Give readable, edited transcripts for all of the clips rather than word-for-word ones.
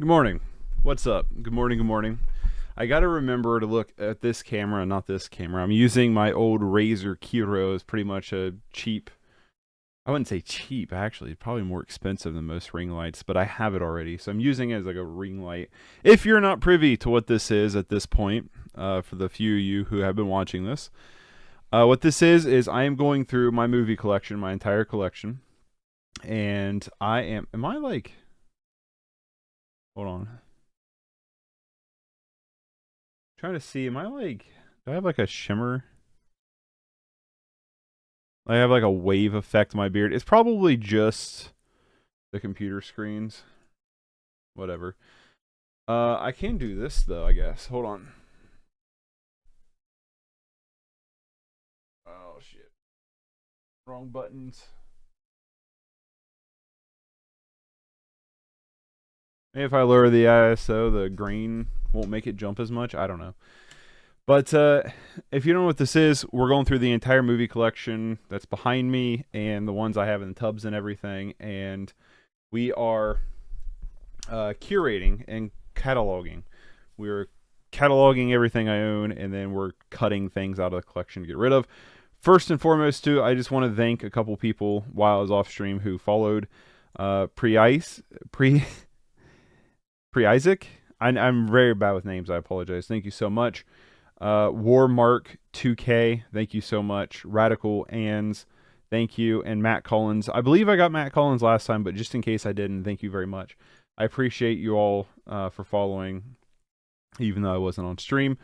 Good morning. What's up? Good morning, good morning. I gotta remember to look at this camera, not this camera. I'm using my old Razer Kiro. It's pretty much a cheap, I wouldn't say cheap, actually. Probably more expensive than most ring lights, but I have it already. So I'm using it as like a ring light. If you're not privy to what this is at this point, for the few of you who have been watching this, what this is I am going through my movie collection, my entire collection. And am I like, hold on. Trying to see, am I like, do I have like a shimmer? I have like a wave effect in my beard. It's probably just the computer screens. Whatever. I can do this though, I guess. Hold on. Oh shit. Wrong buttons. Maybe if I lower the ISO, the grain won't make it jump as much. I don't know. But if you don't know what this is, we're going through the entire movie collection that's behind me and the ones I have in tubs and everything. And we are curating and cataloging. We're cataloging everything I own, and then we're cutting things out of the collection to get rid of. First and foremost, too, I just want to thank a couple people while I was off stream who followed Pre Isaac. I'm very bad with names. I apologize. Thank you so much. Warmark 2K. Thank you so much. Radical Ans. Thank you. And Matt Collins. I believe I got Matt Collins last time, but just in case I didn't, thank you very much. I appreciate you all for following, even though I wasn't on stream.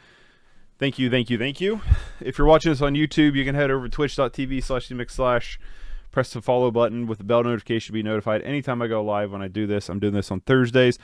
Thank you, thank you, thank you. If you're watching this on YouTube, you can head over to twitch.tv/dmix/ press the follow button with the bell notification to be notified anytime I go live when I do this. I'm doing this on Thursdays.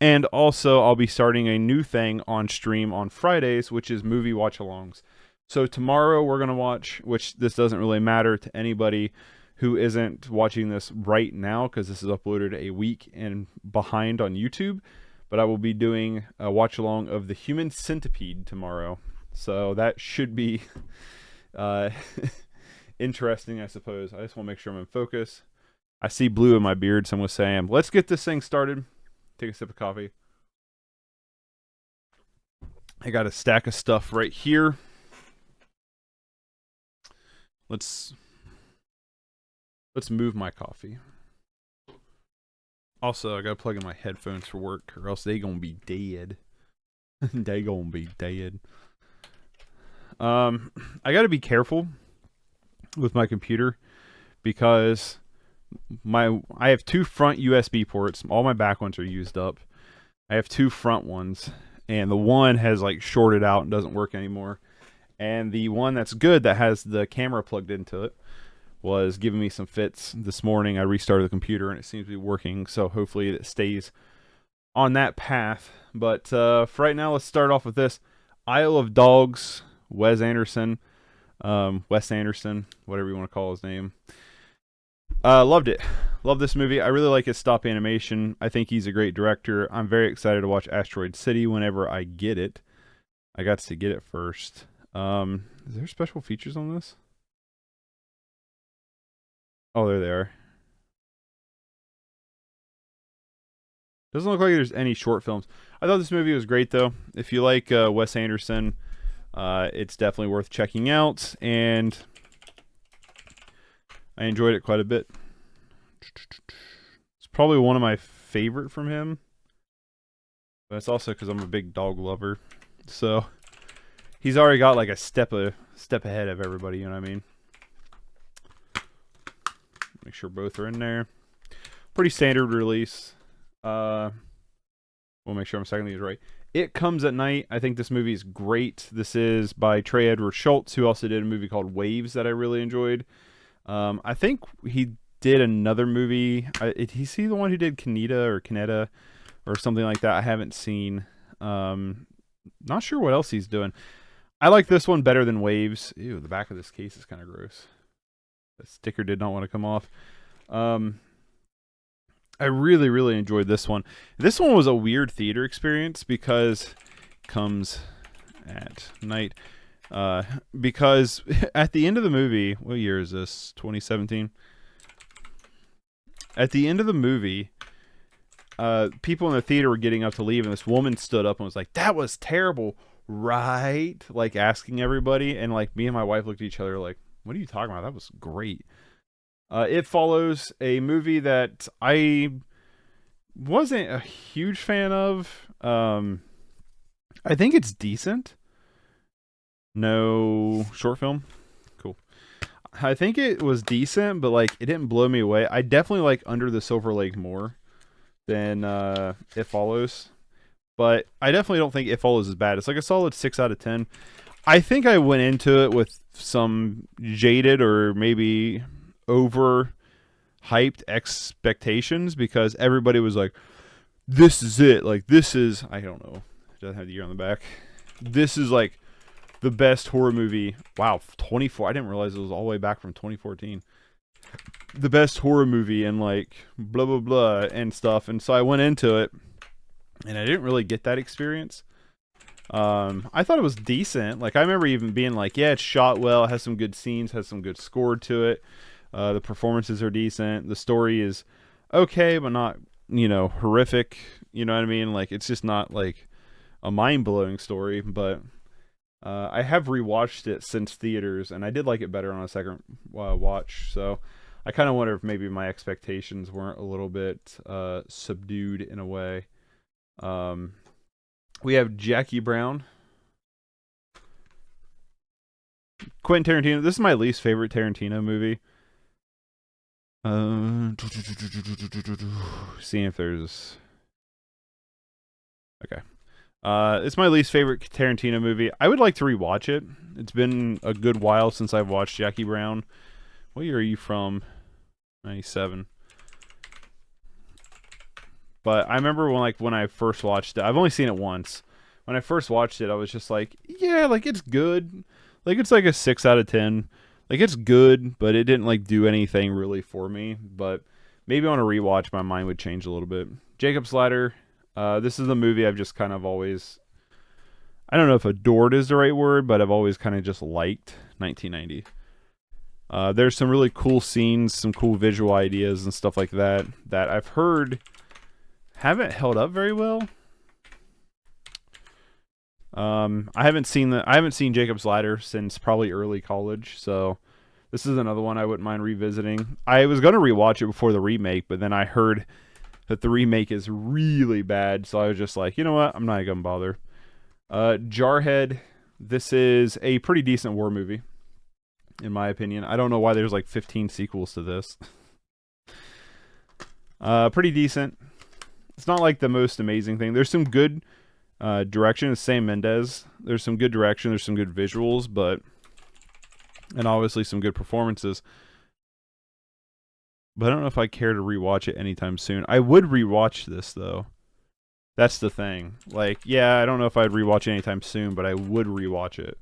And also, I'll be starting a new thing on stream on Fridays, which is movie watch-alongs. So tomorrow we're going to watch, which this doesn't really matter to anybody who isn't watching this right now because this is uploaded a week and behind on YouTube. But I will be doing a watch-along of The Human Centipede tomorrow. So that should be interesting, I suppose. I just want to make sure I'm in focus. I see blue in my beard, so I'm going to say, let's get this thing started. Take a sip of coffee. I got a stack of stuff right here. Let's move my coffee. Also, I gotta plug in my headphones for work, or else they gonna be dead. They gonna be dead. I gotta be careful with my computer because I have two front USB ports. All my back ones are used up. I have two front ones, and the one has like shorted out and doesn't work anymore. And the one that's good that has the camera plugged into it was giving me some fits this morning. I restarted the computer and it seems to be working, so hopefully it stays on that path. But for right now, let's start off with this Isle of Dogs, Wes Anderson, whatever you want to call his name. Loved it. Love this movie. I really like his stop animation. I think he's a great director. I'm very excited to watch Asteroid City whenever I get it. I got to get it first. Is there special features on this? Oh, there they are. Doesn't look like there's any short films. I thought this movie was great, though. If you like Wes Anderson, it's definitely worth checking out, and I enjoyed it quite a bit. It's probably one of my favorite from him, but it's also because I'm a big dog lover. So he's already got like a step ahead of everybody. You know what I mean? Make sure both are in there. Pretty standard release. We'll make sure I'm second these right. It Comes at Night. I think this movie is great. This is by Trey Edward Schultz, who also did a movie called Waves that I really enjoyed. I think he did another movie. Is he the one who did Kaneda or something like that? I haven't seen. Not sure what else he's doing. I like this one better than Waves. Ew, the back of this case is kind of gross. The sticker did not want to come off. I really, really enjoyed this one. This one was a weird theater experience because it comes at night. Because at the end of the movie, what year is this? 2017? At the end of the movie, people in the theater were getting up to leave, and this woman stood up and was like, "That was terrible, right?" Like asking everybody, and like me and my wife looked at each other like, "What are you talking about? That was great." It Follows, a movie that I wasn't a huge fan of. I think it's decent. No, short film. Cool. I think it was decent, but like it didn't blow me away. I definitely like Under the Silver Lake more than It Follows. But I definitely don't think It Follows is bad. It's like a solid 6 out of 10. I think I went into it with some jaded or maybe over hyped expectations because everybody was like, this is it. Like, this is, I don't know. It doesn't have the year on the back. This is like the best horror movie. Wow, 24. I didn't realize it was all the way back from 2014. The best horror movie and like blah, blah, blah and stuff. And so I went into it and I didn't really get that experience. I thought it was decent. Like, I remember even being like, yeah, it's shot well, it has some good scenes, has some good score to it. The performances are decent. The story is okay, but not, horrific. You know what I mean? Like, it's just not like a mind-blowing story, but I have rewatched it since theaters, and I did like it better on a second watch. So I kind of wonder if maybe my expectations weren't a little bit subdued in a way. We have Jackie Brown. Quentin Tarantino. This is my least favorite Tarantino movie. Seeing if there's... Okay. It's my least favorite Tarantino movie. I would like to rewatch it. It's been a good while since I've watched Jackie Brown. What year are you from? 97. But I remember when I first watched it. I've only seen it once. When I first watched it, I was just like, yeah, like it's good. Like it's like a 6 out of 10. Like it's good, but it didn't like do anything really for me. But maybe on a rewatch, my mind would change a little bit. Jacob's Ladder. This is a movie I've just kind of always, I don't know if adored is the right word, but I've always kind of just liked. 1990. There's some really cool scenes, some cool visual ideas and stuff like that that I've heard haven't held up very well. I haven't seen Jacob's Ladder since probably early college, so this is another one I wouldn't mind revisiting. I was going to rewatch it before the remake, but then I heard that the remake is really bad, so I was just like, you know what, I'm not gonna bother. Jarhead. This is a pretty decent war movie, in my opinion. I don't know why there's like 15 sequels to this. Pretty decent. It's not like the most amazing thing. There's some good direction. It's Sam Mendes. There's some good direction. There's some good visuals, and obviously some good performances. But I don't know if I care to rewatch it anytime soon. I would rewatch this though. That's the thing. Like, yeah, I don't know if I'd rewatch it anytime soon, but I would rewatch it.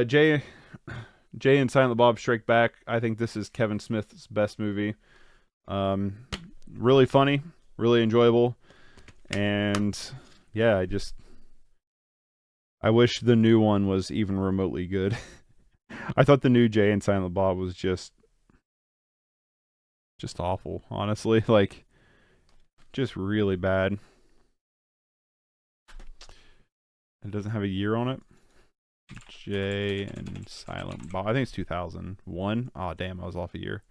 Jay and Silent Bob Strike Back. I think this is Kevin Smith's best movie. Really funny, really enjoyable, and yeah, I wish the new one was even remotely good. I thought the new Jay and Silent Bob was just awful, honestly. Like, just really bad. It doesn't have a year on it. Jay and Silent Bob. I think it's 2001. Oh, damn, I was off a year.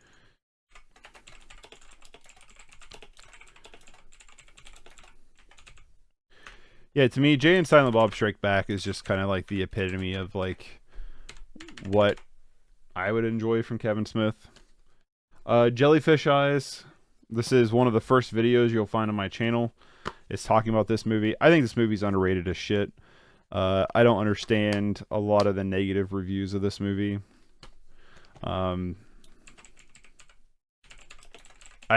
Yeah, to me, Jay and Silent Bob Strike Back is just kind of like the epitome of like what I would enjoy from Kevin Smith. Jellyfish Eyes. This is one of the first videos you'll find on my channel. It's talking about this movie. I think this movie's underrated as shit. I don't understand a lot of the negative reviews of this movie. I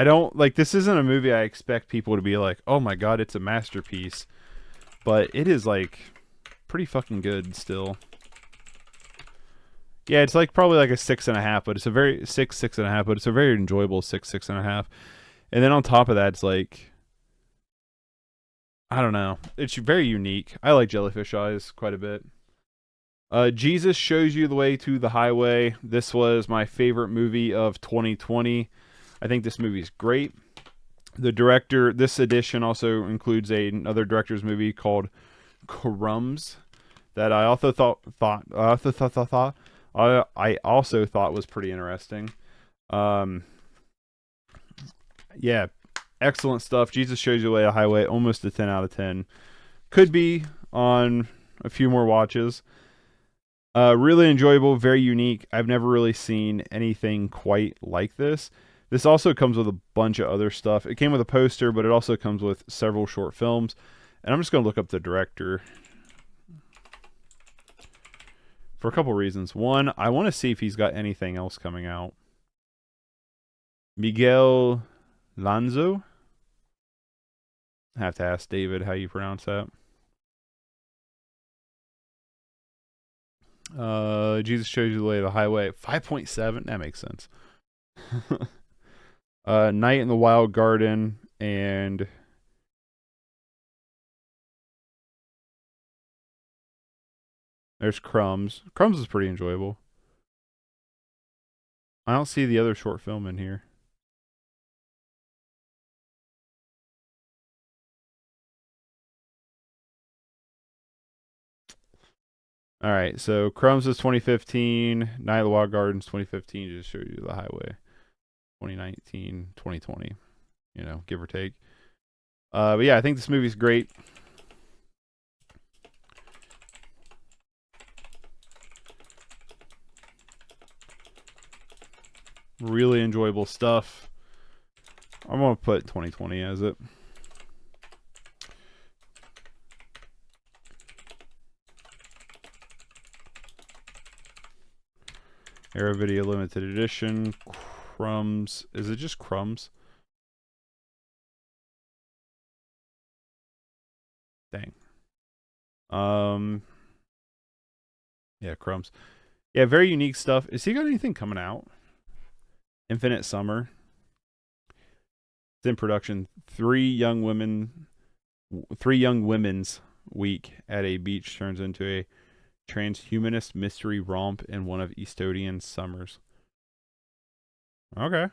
don't like. This isn't a movie I expect people to be like, "Oh my god, it's a masterpiece," but it is like pretty fucking good still. Yeah, it's like probably like a 6.5, but it's a very 6.5, but it's a very enjoyable 6.5. And then on top of that, it's like, I don't know, it's very unique. I like Jellyfish Eyes quite a bit. Jesus Shows You the Way to the Highway. This was my favorite movie of 2020. I think this movie is great. The director, this edition also includes another director's movie called Crumbs that I also I also thought was pretty interesting. Um, yeah, excellent stuff. Jesus Shows You the Way to the Highway, almost a 10 out of 10. Could be on a few more watches. Really enjoyable, very unique. I've never really seen anything quite like this. This also comes with a bunch of other stuff. It came with a poster, but it also comes with several short films. And I'm just going to look up the director for a couple reasons. One, I want to see if he's got anything else coming out. Miguel Lanzo. I have to ask David how you pronounce that. Jesus Shows You the Way to the Highway. 5.7. That makes sense. Night in the Wild Garden and there's Crumbs. Crumbs is pretty enjoyable. I don't see the other short film in here. All right, so Crumbs is 2015. Night of the Wild Gardens 2015. Just showed you the highway. 2019, 2020. You know, give or take. But yeah, I think this movie's great. Really enjoyable stuff. I'm gonna put 2020 as it. Era Video Limited Edition. Crumbs. Is it just Crumbs? Dang. Yeah, Crumbs. Yeah, very unique stuff. Is he got anything coming out? Infinite Summer. It's in production. Three young women's week at a beach turns into a transhumanist mystery romp in one of Estonian's summers. Okay.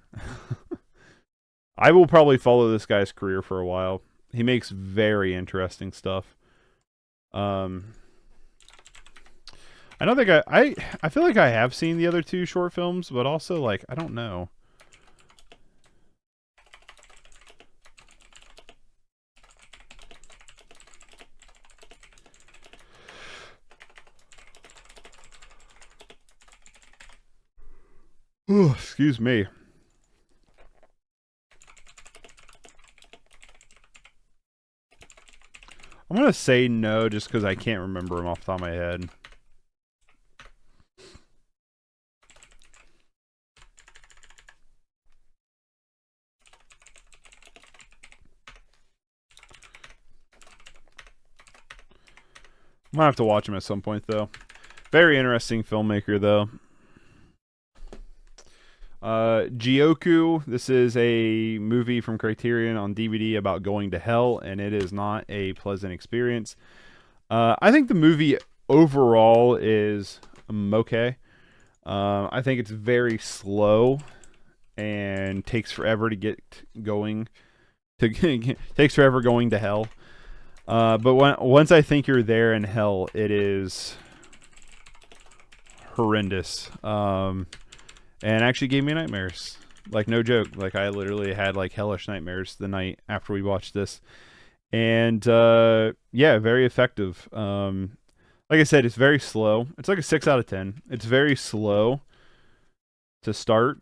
I will probably follow this guy's career for a while. He makes very interesting stuff. I don't think I feel like I have seen the other two short films, but also like I don't know. Ooh, excuse me. I'm gonna say no just because I can't remember them off the top of my head. I'm gonna have to watch him at some point though. Very interesting filmmaker though. Gyoku. This is a movie from Criterion on DVD about going to hell, and it is not a pleasant experience. I think the movie overall is okay. I think it's very slow and takes forever to get going. Takes forever going to hell. But once I think you're there in hell, it is horrendous. And actually gave me nightmares. Like no joke. Like I literally had like hellish nightmares the night after we watched this. And yeah, very effective. Like I said, it's very slow. It's like a 6 out of 10. It's very slow to start.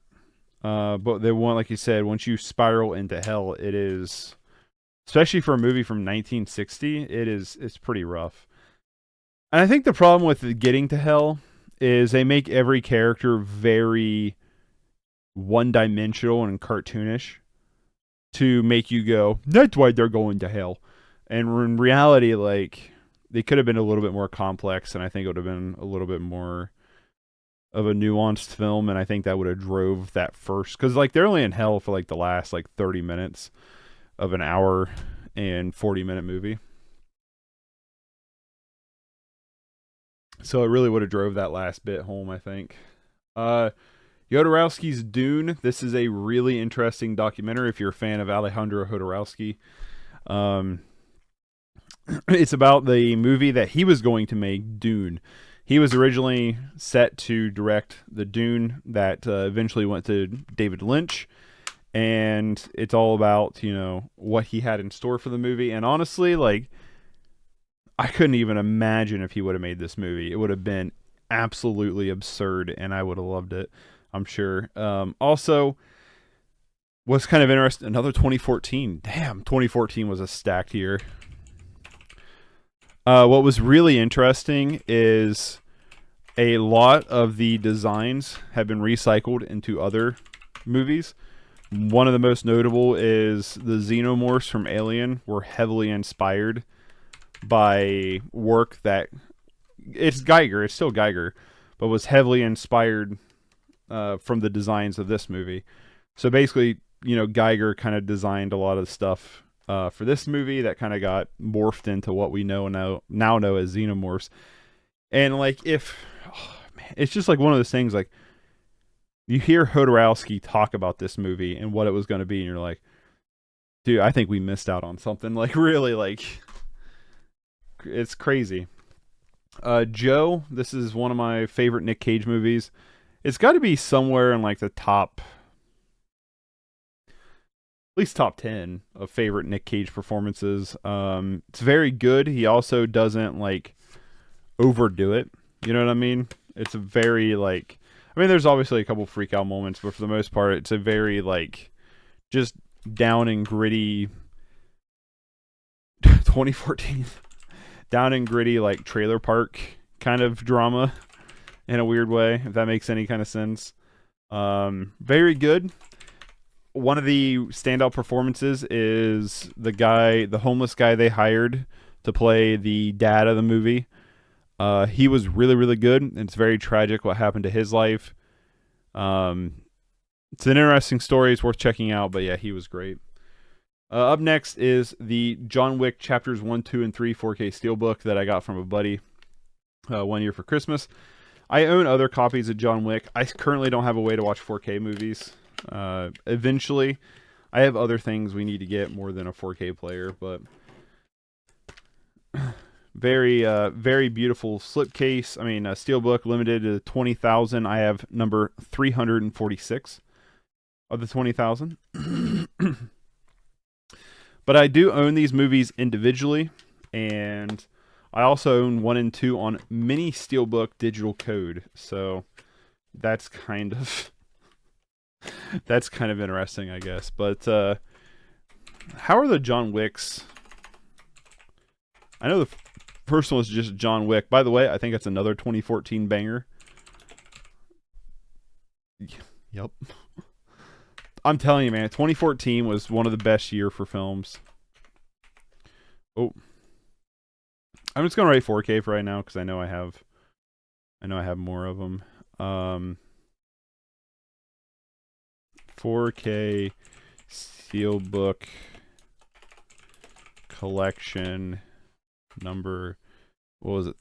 But they want, like you said, once you spiral into hell, it is, especially for a movie from 1960, it's pretty rough. And I think the problem with getting to hell is they make every character very one-dimensional and cartoonish to make you go, that's why they're going to hell. And in reality, like, they could have been a little bit more complex, and I think it would have been a little bit more of a nuanced film, and I think that would have drove that first, because like they're only in hell for like the last like 30 minutes of an hour and 40-minute movie, so it really would have drove that last bit home, I think. Jodorowsky's Dune. This is a really interesting documentary if you're a fan of Alejandro Jodorowsky. Um, it's about the movie that he was going to make, Dune. He was originally set to direct the Dune that eventually went to David Lynch, and it's all about, you know, what he had in store for the movie. And honestly, like, I couldn't even imagine if he would have made this movie. It would have been absolutely absurd, and I would have loved it, I'm sure. Also, what's kind of interesting, another 2014. Damn, 2014 was a stacked year. What was really interesting is a lot of the designs have been recycled into other movies. One of the most notable is the xenomorphs from Alien were heavily inspired by work that, it's Geiger, it's still Geiger, but was heavily inspired from the designs of this movie. So basically, you know, Geiger kind of designed a lot of stuff for this movie that kind of got morphed into what we now know as xenomorphs. And like, it's just like one of those things, like, you hear Jodorowsky talk about this movie and what it was going to be, and you're like, dude, I think we missed out on something. Like, really, like, it's crazy. Joe, this is one of my favorite Nick Cage movies. It's got to be somewhere in like the top, at least top 10 of favorite Nick Cage performances. It's very good. He also doesn't like overdo it. You know what I mean? It's a very like, I mean, there's obviously a couple freak out moments, but for the most part, it's a very like just down and gritty 2014 down and gritty like trailer park kind of drama in a weird way, if that makes any kind of sense. Very good. One of the standout performances is the homeless guy they hired to play the dad of the movie. He was really, really good. It's very tragic what happened to his life. It's an interesting story. It's worth checking out, but yeah, he was great. Up next is the John Wick Chapters 1, 2, and 3 4K Steelbook that I got from a buddy one year for Christmas. I own other copies of John Wick. I currently don't have a way to watch 4K movies. Eventually, I have other things we need to get more than a 4K player, but very, very beautiful slipcase. I mean, Steelbook limited to 20,000. I have number 346 of the 20,000. But I do own these movies individually, and I also own 1 and 2 on mini Steelbook digital code. So that's kind of interesting, I guess. But how are the John Wicks? I know the first one was just John Wick. By the way, I think that's another 2014 banger. Yep. I'm telling you, man, 2014 was one of the best year for films. Oh, I'm just gonna write 4K for right now because I know I have more of them. 4K Steelbook collection number. What was it?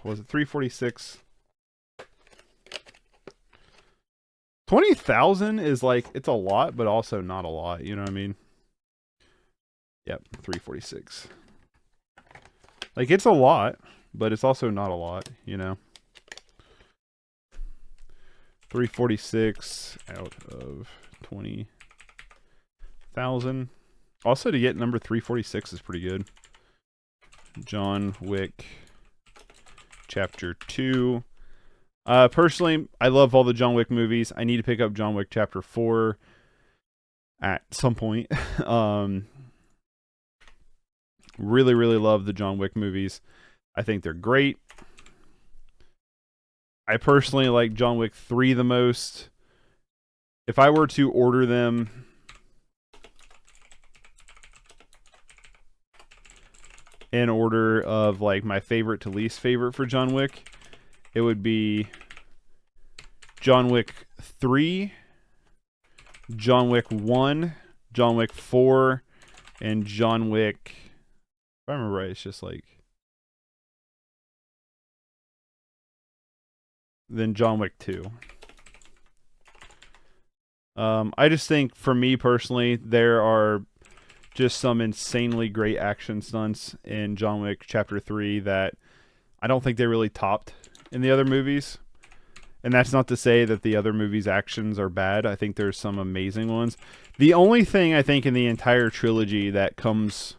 Was it 346? 20,000 is like, it's a lot, but also not a lot. You know what I mean? Yep, 346. Like, it's a lot, but it's also not a lot, you know? 346 out of 20,000. Also, to get number 346 is pretty good. John Wick Chapter 2. Personally, I love all the John Wick movies. I need to pick up John Wick Chapter 4 at some point. Really, really love the John Wick movies. I think they're great. I personally like John Wick 3 the most. If I were to order them in order of like my favorite to least favorite for John Wick, it would be John Wick 3, John Wick 1, John Wick 4, and John Wick, if I remember right, it's just like, then John Wick 2. I just think, for me personally, there are just some insanely great action stunts in John Wick Chapter 3 that I don't think they really topped in the other movies. And that's not to say that the other movies' actions are bad. I think there's some amazing ones. The only thing I think in the entire trilogy that comes,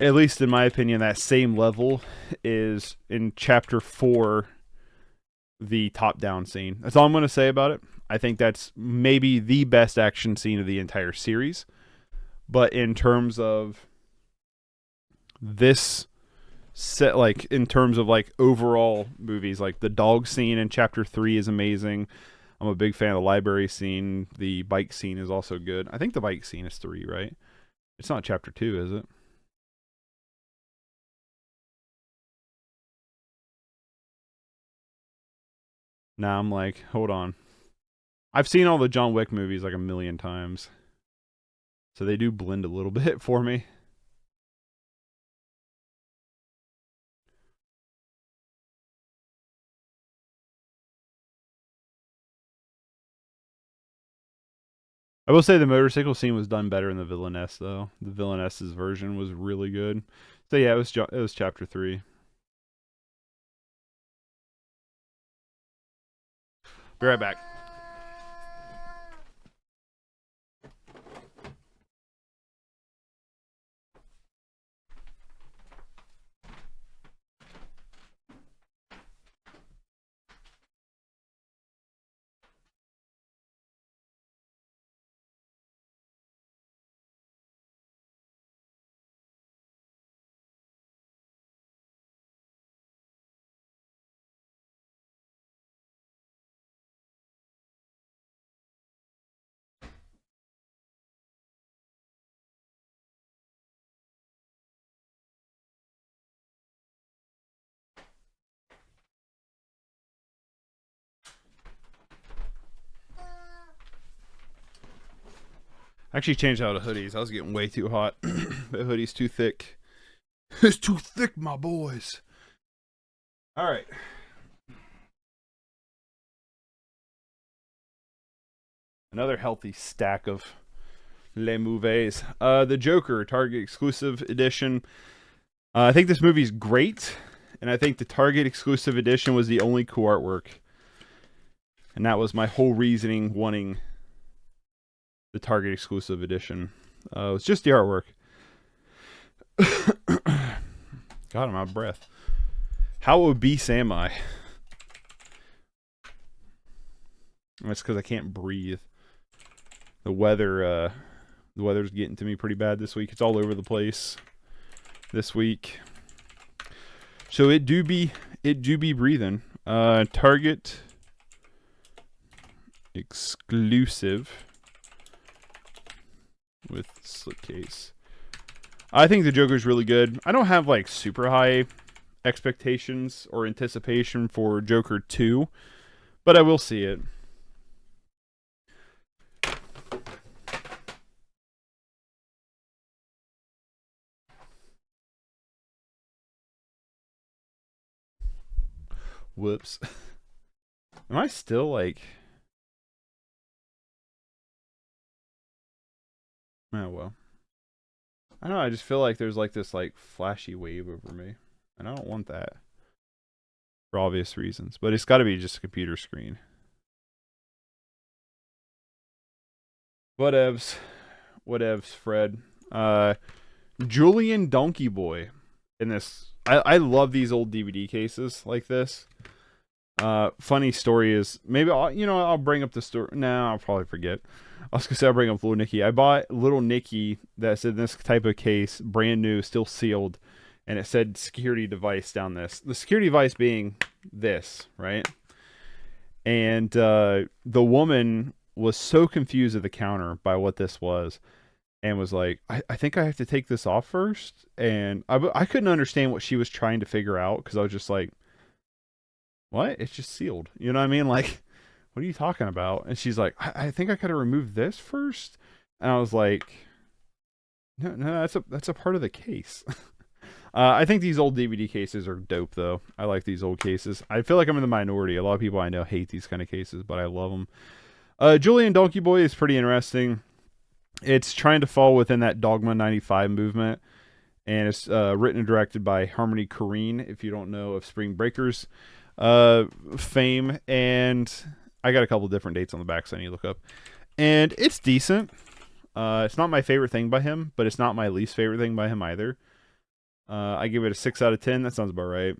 at least in my opinion, that same level is in Chapter 4, the top-down scene. That's all I'm going to say about it. I think that's maybe the best action scene of the entire series. But in terms of this set, like in terms of like overall movies, like the dog scene in Chapter 3 is amazing. I'm a big fan of the library scene. The bike scene is also good. I think the bike scene is 3, right? It's not Chapter 2, is it? Nah, I'm like, hold on. I've seen all the John Wick movies like a million times. So they do blend a little bit for me. I will say the motorcycle scene was done better in the Villainess, though. The Villainess's version was really good. So yeah, it was Chapter 3. Be right back. I actually changed out of hoodies. I was getting way too hot. The hoodie's too thick. It's too thick, my boys. All right. Another healthy stack of Les Movies. The Joker, Target exclusive edition. I think this movie's great, and I think the Target exclusive edition was the only cool artwork. And that was my whole reasoning wanting the Target exclusive edition. It's just the artwork. God, I'm out of breath. How obese am I? That's because I can't breathe. The weather's getting to me pretty bad this week. It's all over the place this week. So it do be breathing. Target exclusive with slipcase. I think the Joker's really good. I don't have like super high expectations or anticipation for Joker 2, but I will see it. Whoops. Am I still like... Oh, well. I don't know, I just feel like there's like this like flashy wave over me. And I don't want that. For obvious reasons. But it's got to be just a computer screen. Whatevs. Whatevs, Fred. Julian Donkey Boy. In this... I love these old DVD cases like this. Funny story is, maybe I'll bring up the story. No, I'll probably forget. I was gonna say I'll bring up Little Nicky. I bought Little Nicky that's in this type of case, brand new, still sealed, and it said security device down this. The security device being this, right? And the woman was so confused at the counter by what this was, and was like, I think I have to take this off first. And I couldn't understand what she was trying to figure out, because I was just like, what? It's just sealed. You know what I mean? Like, what are you talking about? And she's like, I think I gotta remove this first. And I was like, no, that's a part of the case. I think these old DVD cases are dope, though. I like these old cases. I feel like I'm in the minority. A lot of people I know hate these kind of cases, but I love them. Julian Donkey Boy is pretty interesting. It's trying to fall within that Dogma 95 movement, and it's written and directed by Harmony Korine, if you don't know of Spring Breakers fame. And I got a couple different dates on the back, so I need to look up. And it's decent. It's not my favorite thing by him, but it's not my least favorite thing by him either. I give it a 6 out of 10. That sounds about right.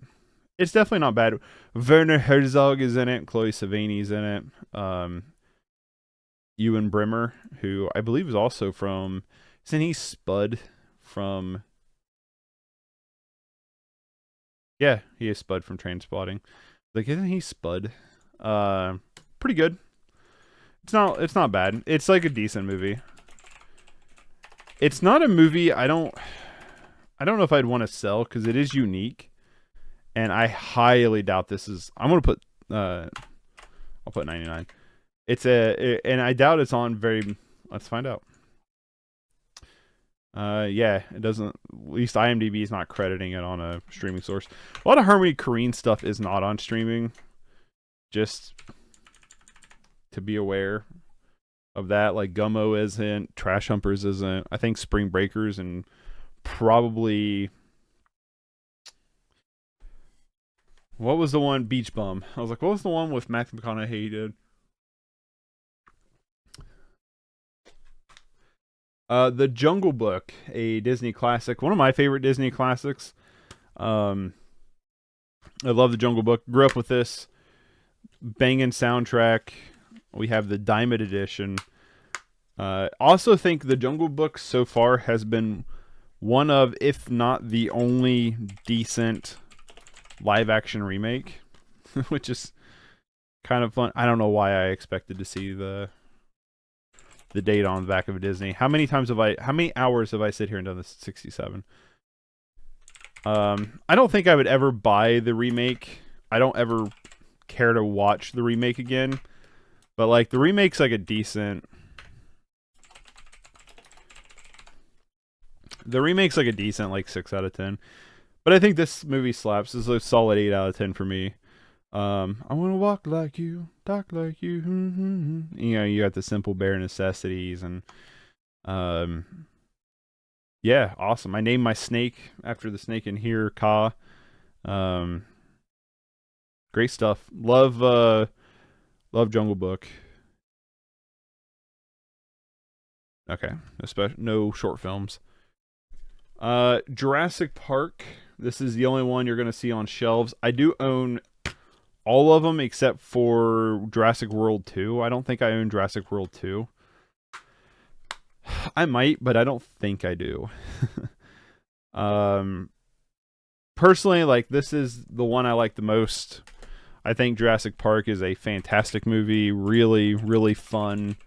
It's definitely not bad. Werner Herzog is in it. Chloe Sevigny's in it. Ewan Brimmer, who I believe is also from... Isn't he Spud from... Yeah, he is Spud from Trainspotting. Like, isn't he Spud? Pretty good. It's not bad. It's like a decent movie. It's not a movie I don't know if I'd want to sell because it is unique, and I highly doubt this is. I'm gonna put I'll put 99. And I doubt it's on very. Let's find out. Yeah, it doesn't. At least IMDb is not crediting it on a streaming source. A lot of Harmony Korine stuff is not on streaming. Just to be aware of that. Like Gummo isn't, Trash Humpers isn't. I think Spring Breakers and probably what was the one? Beach Bum. I was like, what was the one with Matthew McConaughey he did? The Jungle Book, a Disney classic, one of my favorite Disney classics. I love the Jungle Book. Grew up with this banging soundtrack. We have the Diamond Edition. Also think the Jungle Book so far has been one of, if not the only decent live action remake, which is kind of fun. I don't know why I expected to see the date on the back of a Disney. How many hours have I sit here and done this? 67. I don't think I would ever buy the remake. I don't ever care to watch the remake again. But like the remake's like a decent. The remake's like a decent like 6 out of 10. But I think this movie slaps. This is a solid 8 out of 10 for me. I want to walk like you, talk like you. You know, you got the simple bare necessities and yeah, awesome. I named my snake after the snake in here, Ka. Great stuff. Love Jungle Book. Okay, no short films. Jurassic Park. This is the only one you're going to see on shelves. I do own all of them except for Jurassic World 2. I don't think I own Jurassic World 2. I might, but I don't think I do. Personally, like, this is the one I like the most. I think Jurassic Park is a fantastic movie. Really, really fun.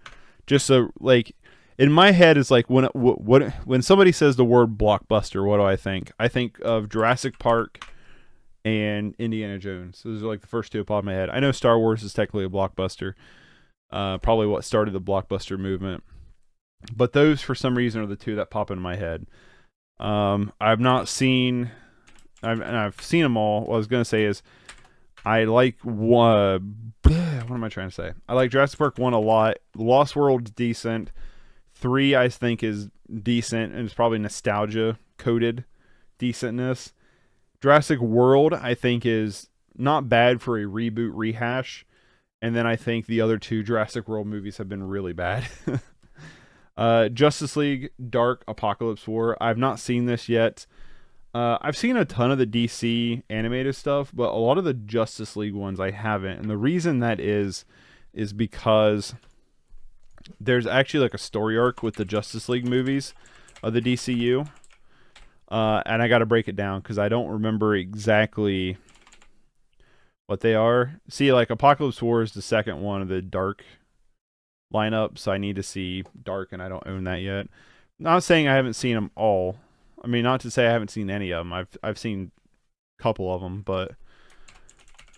Just so, like, in my head, it's like when somebody says the word blockbuster, what do I think? I think of Jurassic Park and Indiana Jones. Those are like the first two pop in my head. I know Star Wars is technically a blockbuster. Probably what started the blockbuster movement. But those, for some reason, are the two that pop into my head. I've seen them all. What I was going to say is, I like one. What am I trying to say? I like Jurassic Park 1 a lot. Lost World's decent. 3, I think, is decent, and it's probably nostalgia-coded decentness. Jurassic World, I think, is not bad for a reboot rehash. And then I think the other two Jurassic World movies have been really bad. Justice League Dark Apocalypse War. I've not seen this yet. I've seen a ton of the DC animated stuff, but a lot of the Justice League ones I haven't. And the reason that is because there's actually like a story arc with the Justice League movies of the DCU. And I got to break it down because I don't remember exactly what they are. See, like Apocalypse War is the second one of the Dark lineup, so I need to see Dark, and I don't own that yet. Not saying I haven't seen them all. I mean, not to say I haven't seen any of them. I've seen a couple of them, but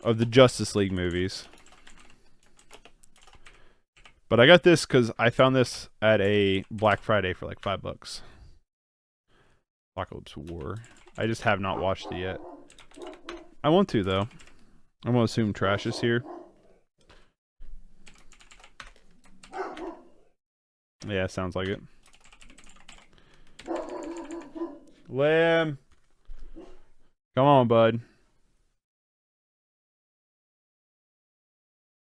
of the Justice League movies. But I got this because I found this at a Black Friday for like $5. Apocalypse War. I just have not watched it yet. I want to, though. I'm going to assume Trash is here. Yeah, sounds like it. Lamb. Come on, bud.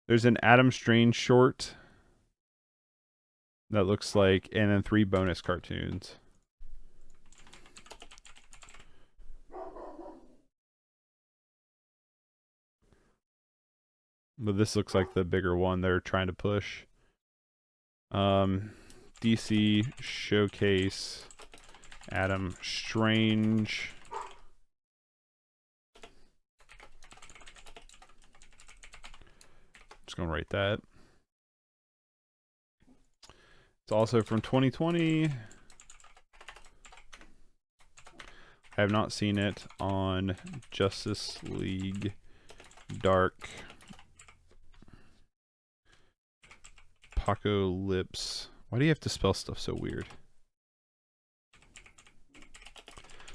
There's an Adam Strange short that looks like, and then 3 bonus cartoons. But this looks like the bigger one they're trying to push. DC Showcase Adam Strange. Just gonna write that. It's also from 2020. I have not seen it on Justice League Dark Apocalypse. Why do you have to spell stuff so weird?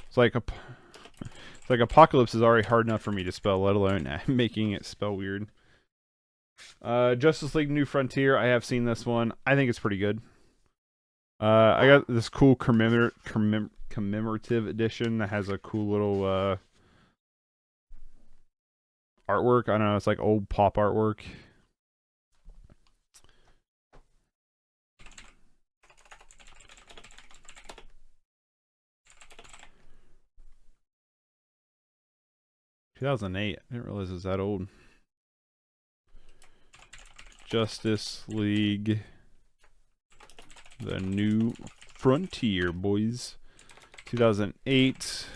It's like Apocalypse is already hard enough for me to spell, let alone making it spell weird. Justice League New Frontier. I have seen this one. I think it's pretty good. I got this cool commemorative edition that has a cool little artwork. I don't know. It's like old pop artwork. (2008). I didn't realize it was that old. Justice League, the New Frontier, boys. 2008.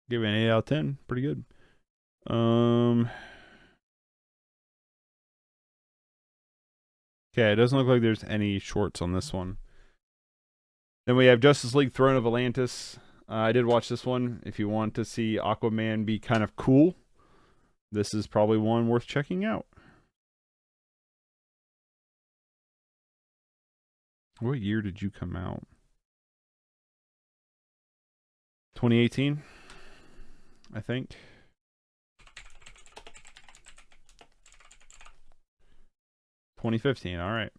Give it an 8 out of 10. Pretty good. Okay, it doesn't look like there's any shorts on this one. Then we have Justice League Throne of Atlantis. I did watch this one. If you want to see Aquaman be kind of cool, this is probably one worth checking out. What year did you come out? 2018, I think. (2015). All right.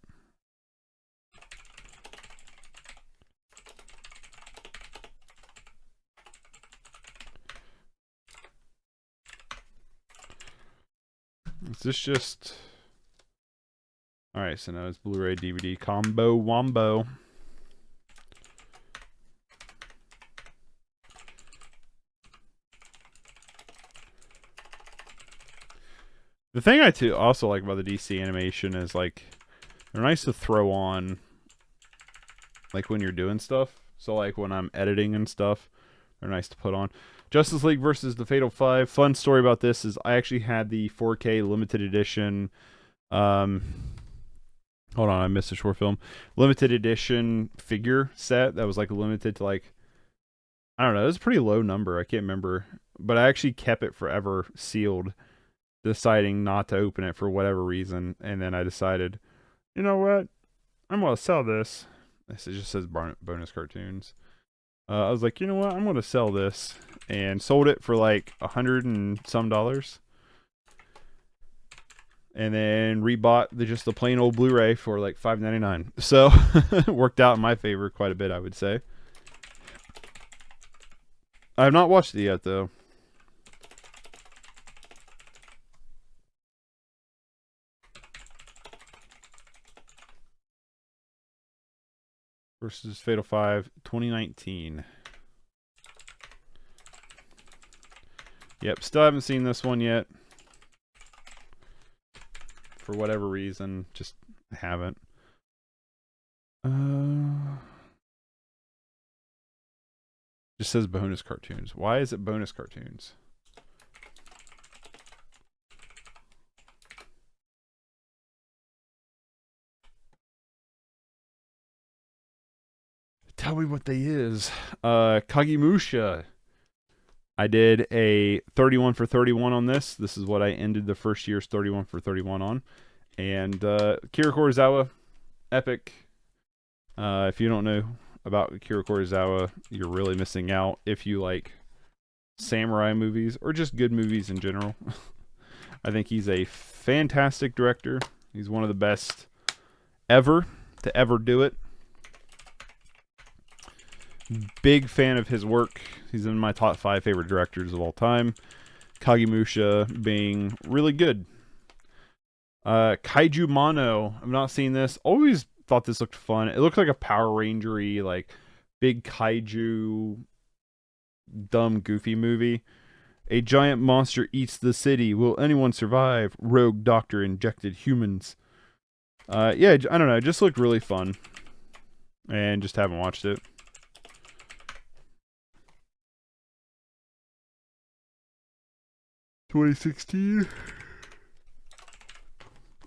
Is this just... All right, so now it's Blu-ray DVD combo wombo. The thing I also like about the DC animation is like they're nice to throw on like when you're doing stuff. So like when I'm editing and stuff, they're nice to put on. Justice League versus the Fatal Five. Fun story about this is I actually had the 4K limited edition. Hold on, I missed a short film. Limited edition figure set that was like limited to like, I don't know, it was a pretty low number. I can't remember, but I actually kept it forever sealed, deciding not to open it for whatever reason. And then I decided, you know what, I'm gonna sell this. This just says bonus cartoons. I was like, you know what, I'm gonna sell this, and sold it for like $100 and some, and then rebought just the plain old Blu-ray for like $5.99. So it worked out in my favor quite a bit, I would say. I have not watched it yet, though. Versus Fatal 5, 2019. Yep, still haven't seen this one yet. For whatever reason, just haven't. Just says bonus cartoons. Why is it bonus cartoons? Tell me what they is. Kagemusha. I did a 31 for 31 on this. This is what I ended the first year's 31 for 31 on. And Kira Kurosawa, epic. If you don't know about Akira Kurosawa, you're really missing out if you like samurai movies or just good movies in general. I think he's a fantastic director. He's one of the best ever to ever do it. Big fan of his work. He's in my top 5 favorite directors of all time. Kagemusha being really good. Kaiju Mono. I've not seen this. Always thought this looked fun. It looked like a Power Ranger-y, like big kaiju, dumb, goofy movie. A giant monster eats the city. Will anyone survive? Rogue doctor injected humans. Yeah, I don't know. It just looked really fun. And just haven't watched it. $2016.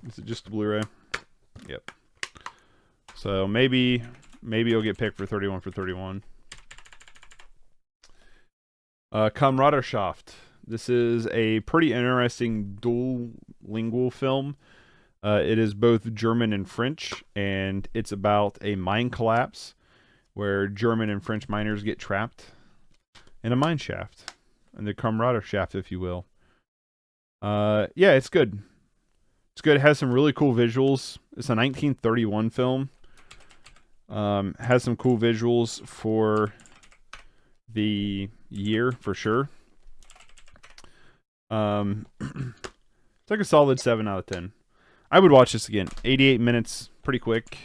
Is it just a Blu-ray? Yep. So maybe you'll get picked for 31 for 31. Kameradschaft. This is a pretty interesting dual lingual film. It is both German and French, and it's about a mine collapse where German and French miners get trapped in a mine shaft, in the Kameradschaft, if you will. Yeah, it's good. It's good. It has some really cool visuals. It's a 1931 film. Has some cool visuals for the year for sure. It's like a solid 7 out of 10. I would watch this again. 88 minutes, pretty quick.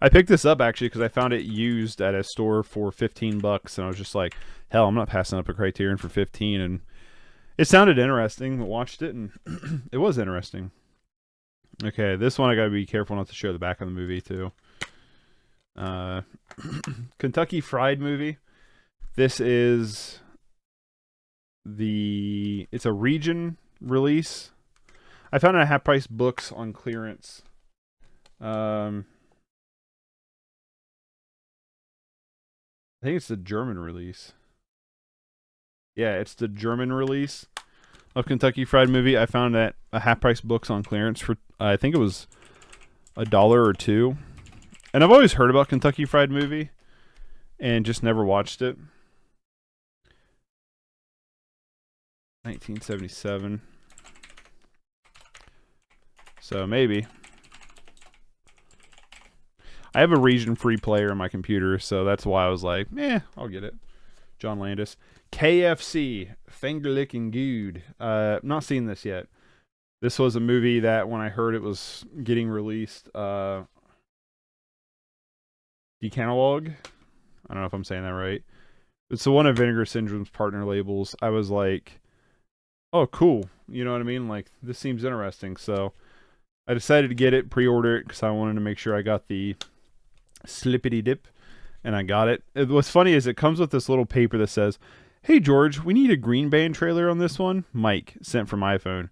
I picked this up actually because I found it used at a store for $15, and I was just like, hell, I'm not passing up a Criterion for 15. And it sounded interesting. I watched it, and it was interesting. Okay, this one I gotta be careful not to show the back of the movie too. Kentucky Fried Movie. This is it's a region release. I found it at half price books on clearance. I think it's the German release. Yeah, it's the German release of Kentucky Fried Movie. I found that a half price books on clearance for I think it was $1 or $2. And I've always heard about Kentucky Fried Movie and just never watched it. 1977. So maybe. I have a region-free player in my computer, so that's why I was like, I'll get it. John Landis. KFC. Finger Licking Good. Not seen this yet. This was a movie that when I heard it was getting released, Decanalog. I don't know if I'm saying that right. It's the one of Vinegar Syndrome's partner labels. I was like, oh, cool. You know what I mean? Like, this seems interesting. So I decided to get it, pre-order it, because I wanted to make sure I got the slippity dip, and I got it. What's funny is it comes with this little paper that says, hey, George, we need a Green Band trailer on this one. Mike, sent from iPhone.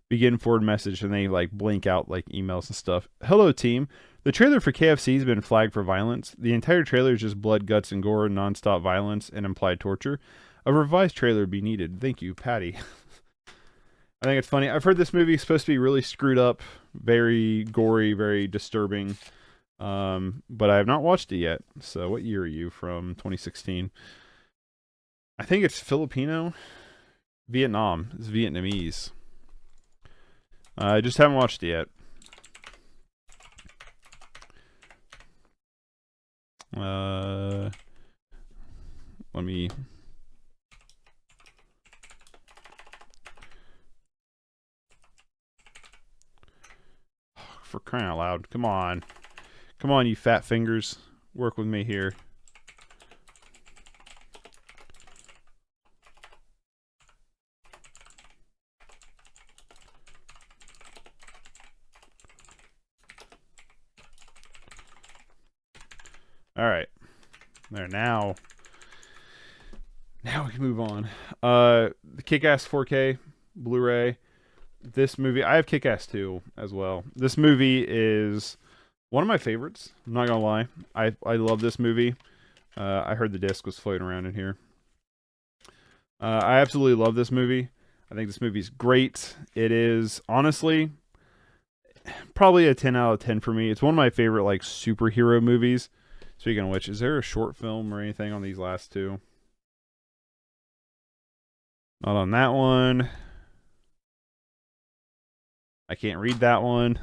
Begin forward message, and they like blink out like emails and stuff. Hello, team. The trailer for KFC has been flagged for violence. The entire trailer is just blood, guts, and gore, nonstop violence, and implied torture. A revised trailer would be needed. Thank you, Patty. I think it's funny. I've heard this movie is supposed to be really screwed up, very gory, very disturbing. But I have not watched it yet. So what year are you from? 2016. I think it's Filipino. Vietnam. It's Vietnamese. I just haven't watched it yet. Let me... For crying out loud. Come on. Come on, you fat fingers. Work with me here. All right. There, now we can move on. The Kick-Ass 4K Blu-ray. This movie, I have Kick-Ass 2 as well. This movie is one of my favorites. I'm not gonna lie. I love this movie. I heard the disc was floating around in here. I absolutely love this movie. I think this movie's great. It is, honestly, Probably a 10 out of 10 for me. It's one of my favorite like superhero movies. Speaking of which, is there a short film or anything on these last two? Not on that one. I can't read that one.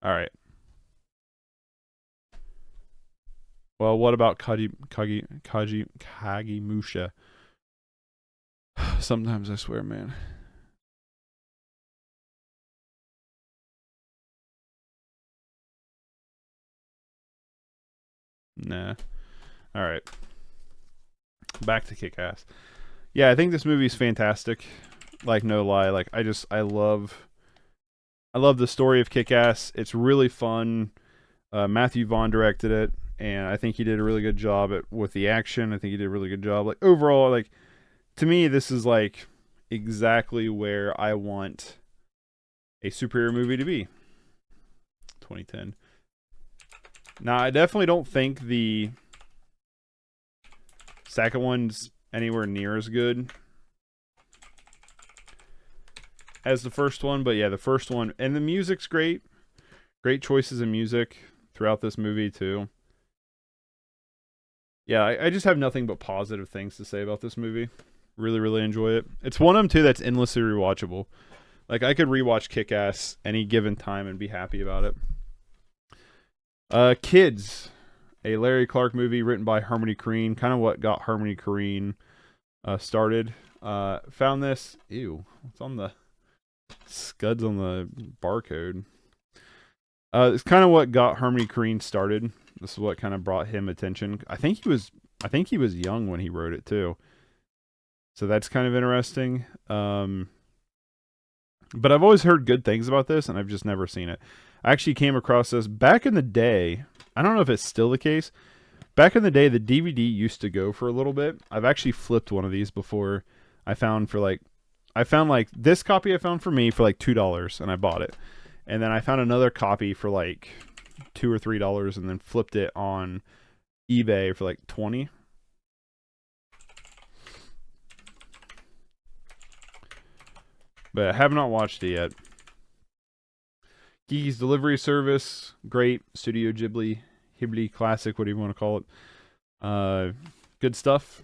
All right. Well, what about Kagimusha? Sometimes I swear, man. Nah. All right. Back to Kick-Ass. Yeah, I think this movie's fantastic. Like no lie, like I love the story of Kick-Ass. It's really fun. Matthew Vaughn directed it, and I think he did a really good job with the action. I think he did a really good job. Like overall, like to me, this is like exactly where I want a superhero movie to be. 2010. Now, I definitely don't think the second one's anywhere near as good as the first one, but yeah, the first one, and the music's great. Great choices in music throughout this movie too. Yeah, I just have nothing but positive things to say about this movie. Really, really enjoy it. It's one of them too that's endlessly rewatchable. Like I could rewatch Kick-Ass any given time and be happy about it. Kids, a Larry Clark movie written by Harmony Korine. Kind of what got Harmony Korine started. Found this. Ew, what's on the scuds on the barcode? It's kind of what got Harmony Korine started. This is what kind of brought him attention. I think he was young when he wrote it too. So that's kind of interesting. But I've always heard good things about this, and I've just never seen it. I actually came across this back in the day. I don't know if it's still the case. Back in the day, the DVD used to go for a little bit. I've actually flipped one of these before. I found this copy I found for me for like $2, and I bought it. And then I found another copy for like $2 or $3, and then flipped it on eBay for like 20. But I have not watched it yet. Kiki's Delivery Service, great. Studio Ghibli classic, whatever you want to call it. Good stuff.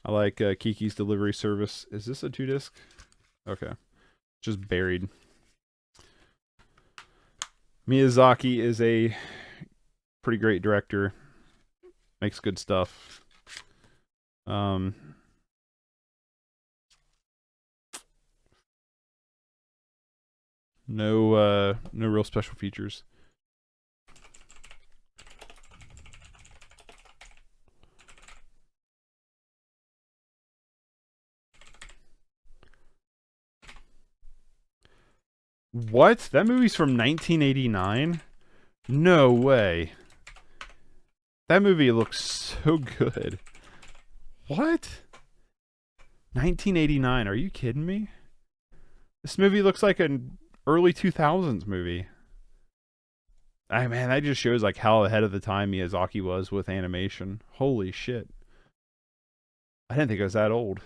I like Kiki's Delivery Service. Is this a 2-disc? Okay. Just buried. Miyazaki is a pretty great director. Makes good stuff. No real special features. What? That movie's from 1989? No way. That movie looks so good. What? 1989? Are you kidding me? This movie looks like an early 2000s movie. Man, that just shows like how ahead of the time Miyazaki was with animation. Holy shit. I didn't think it was that old.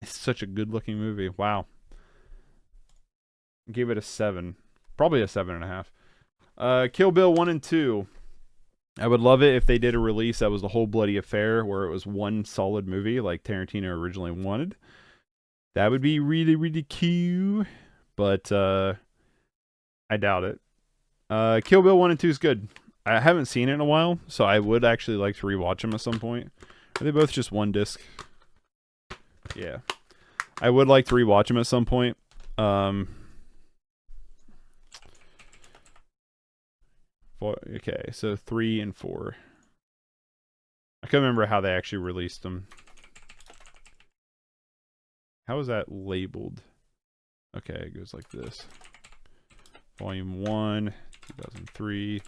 It's such a good looking movie. Wow. Gave it a 7. Probably a 7.5. Kill Bill 1 and 2. I would love it if they did a release that was the whole bloody affair where it was one solid movie like Tarantino originally wanted. That would be really, really cute. But I doubt it. Kill Bill 1 and 2 is good. I haven't seen it in a while, so I would actually like to rewatch them at some point. Are they both just one disc? Yeah. I would like to rewatch them at some point. Okay, so 3 and 4. I can't remember how they actually released them. How is that labeled? Okay, it goes like this. Volume 1, 2003.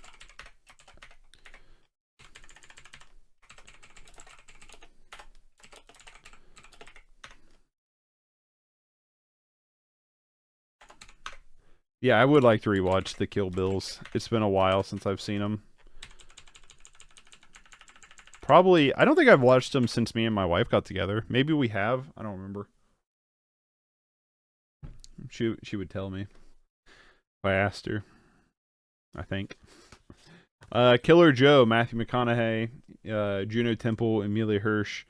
Yeah, I would like to rewatch the Kill Bills. It's been a while since I've seen them. Probably, I don't think I've watched them since me and my wife got together. Maybe we have. I don't remember. She would tell me if I asked her. I think. Killer Joe, Matthew McConaughey, Juno Temple, Amelia Hirsch,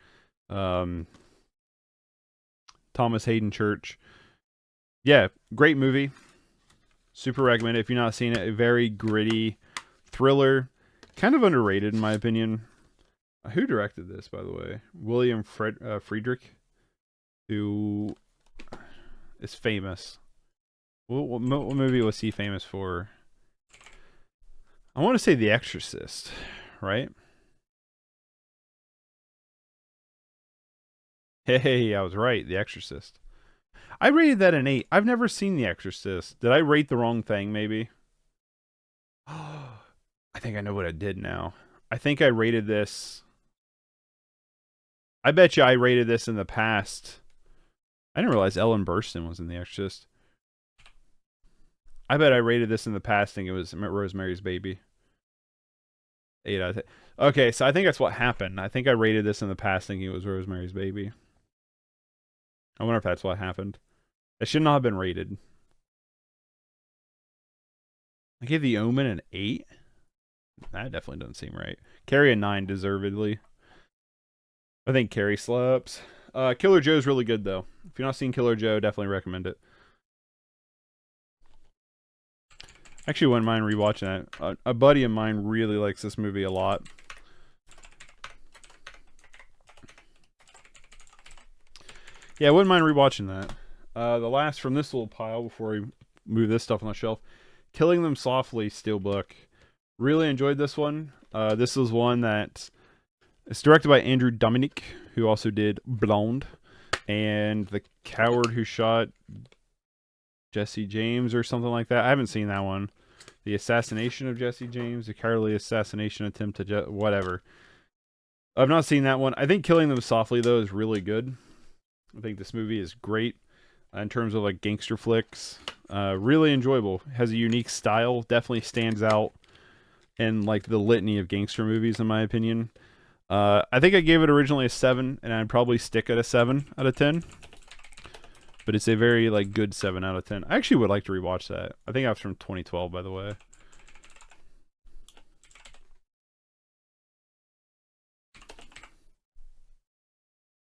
um, Thomas Hayden Church. Yeah, great movie. Super recommend it if you've not seen it. A very gritty thriller, kind of underrated in my opinion. Who directed this, by the way? William Friedrich, who is famous. What movie was he famous for? I want to say The Exorcist, right? Hey, I was right. The Exorcist. I rated that an 8. I've never seen The Exorcist. Did I rate the wrong thing, maybe? I think I know what I did now. I think I rated this. I bet you I rated this in the past. I didn't realize Ellen Burstyn was in The Exorcist. I bet I rated this in the past thinking it was Rosemary's Baby. 8 out of 10. Okay, so I think that's what happened. I think I rated this in the past thinking it was Rosemary's Baby. I wonder if that's what happened. It should not have been rated. I gave The Omen an 8. That definitely doesn't seem right. Carrie a 9, deservedly. I think Carrie slaps. Killer Joe's really good, though. If you've not seen Killer Joe, definitely recommend it. Actually, wouldn't mind rewatching that. A buddy of mine really likes this movie a lot. Yeah, I wouldn't mind rewatching that. The last from this little pile before we move this stuff on the shelf. Killing Them Softly, Steelbook. Really enjoyed this one. This is one that it's directed by Andrew Dominic, who also did Blonde, and The Coward Who Shot Jesse James or something like that. I haven't seen that one. The Assassination of Jesse James, the cowardly assassination attempt to whatever. I've not seen that one. I think Killing Them Softly though is really good. I think this movie is great in terms of like gangster flicks. Really enjoyable. Has a unique style. Definitely stands out in like the litany of gangster movies in my opinion. I think I gave it originally a 7, and I'd probably stick at a 7 out of 10. But it's a very like good 7 out of 10. I actually would like to rewatch that. I think that was from 2012, by the way.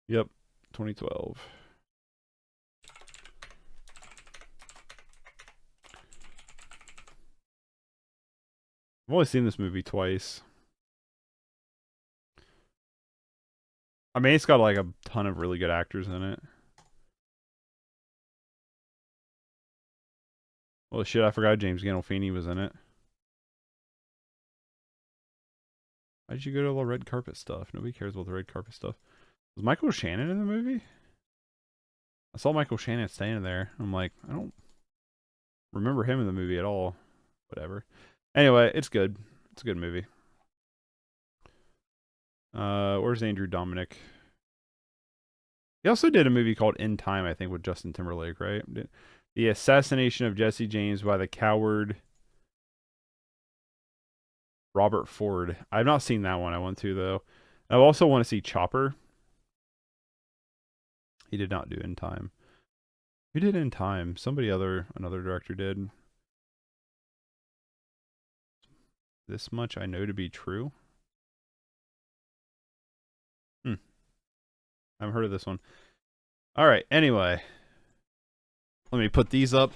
Yep, 2012. I've only seen this movie twice. I mean, it's got like a ton of really good actors in it. Well, shit, I forgot James Gandolfini was in it. Why did you go to all the red carpet stuff? Nobody cares about the red carpet stuff. Was Michael Shannon in the movie? I saw Michael Shannon standing there. I'm like, I don't remember him in the movie at all. Whatever. Anyway, it's good. It's a good movie. Where's Andrew Dominic? He also did a movie called In Time, I think, with Justin Timberlake, right? The Assassination of Jesse James by the Coward Robert Ford. I've not seen that one. I want to, though. I also want to see Chopper. He did not do In Time. Who did In Time? Another director did. This much I know to be true. I haven't heard of this one. All right, anyway. Let me put these up.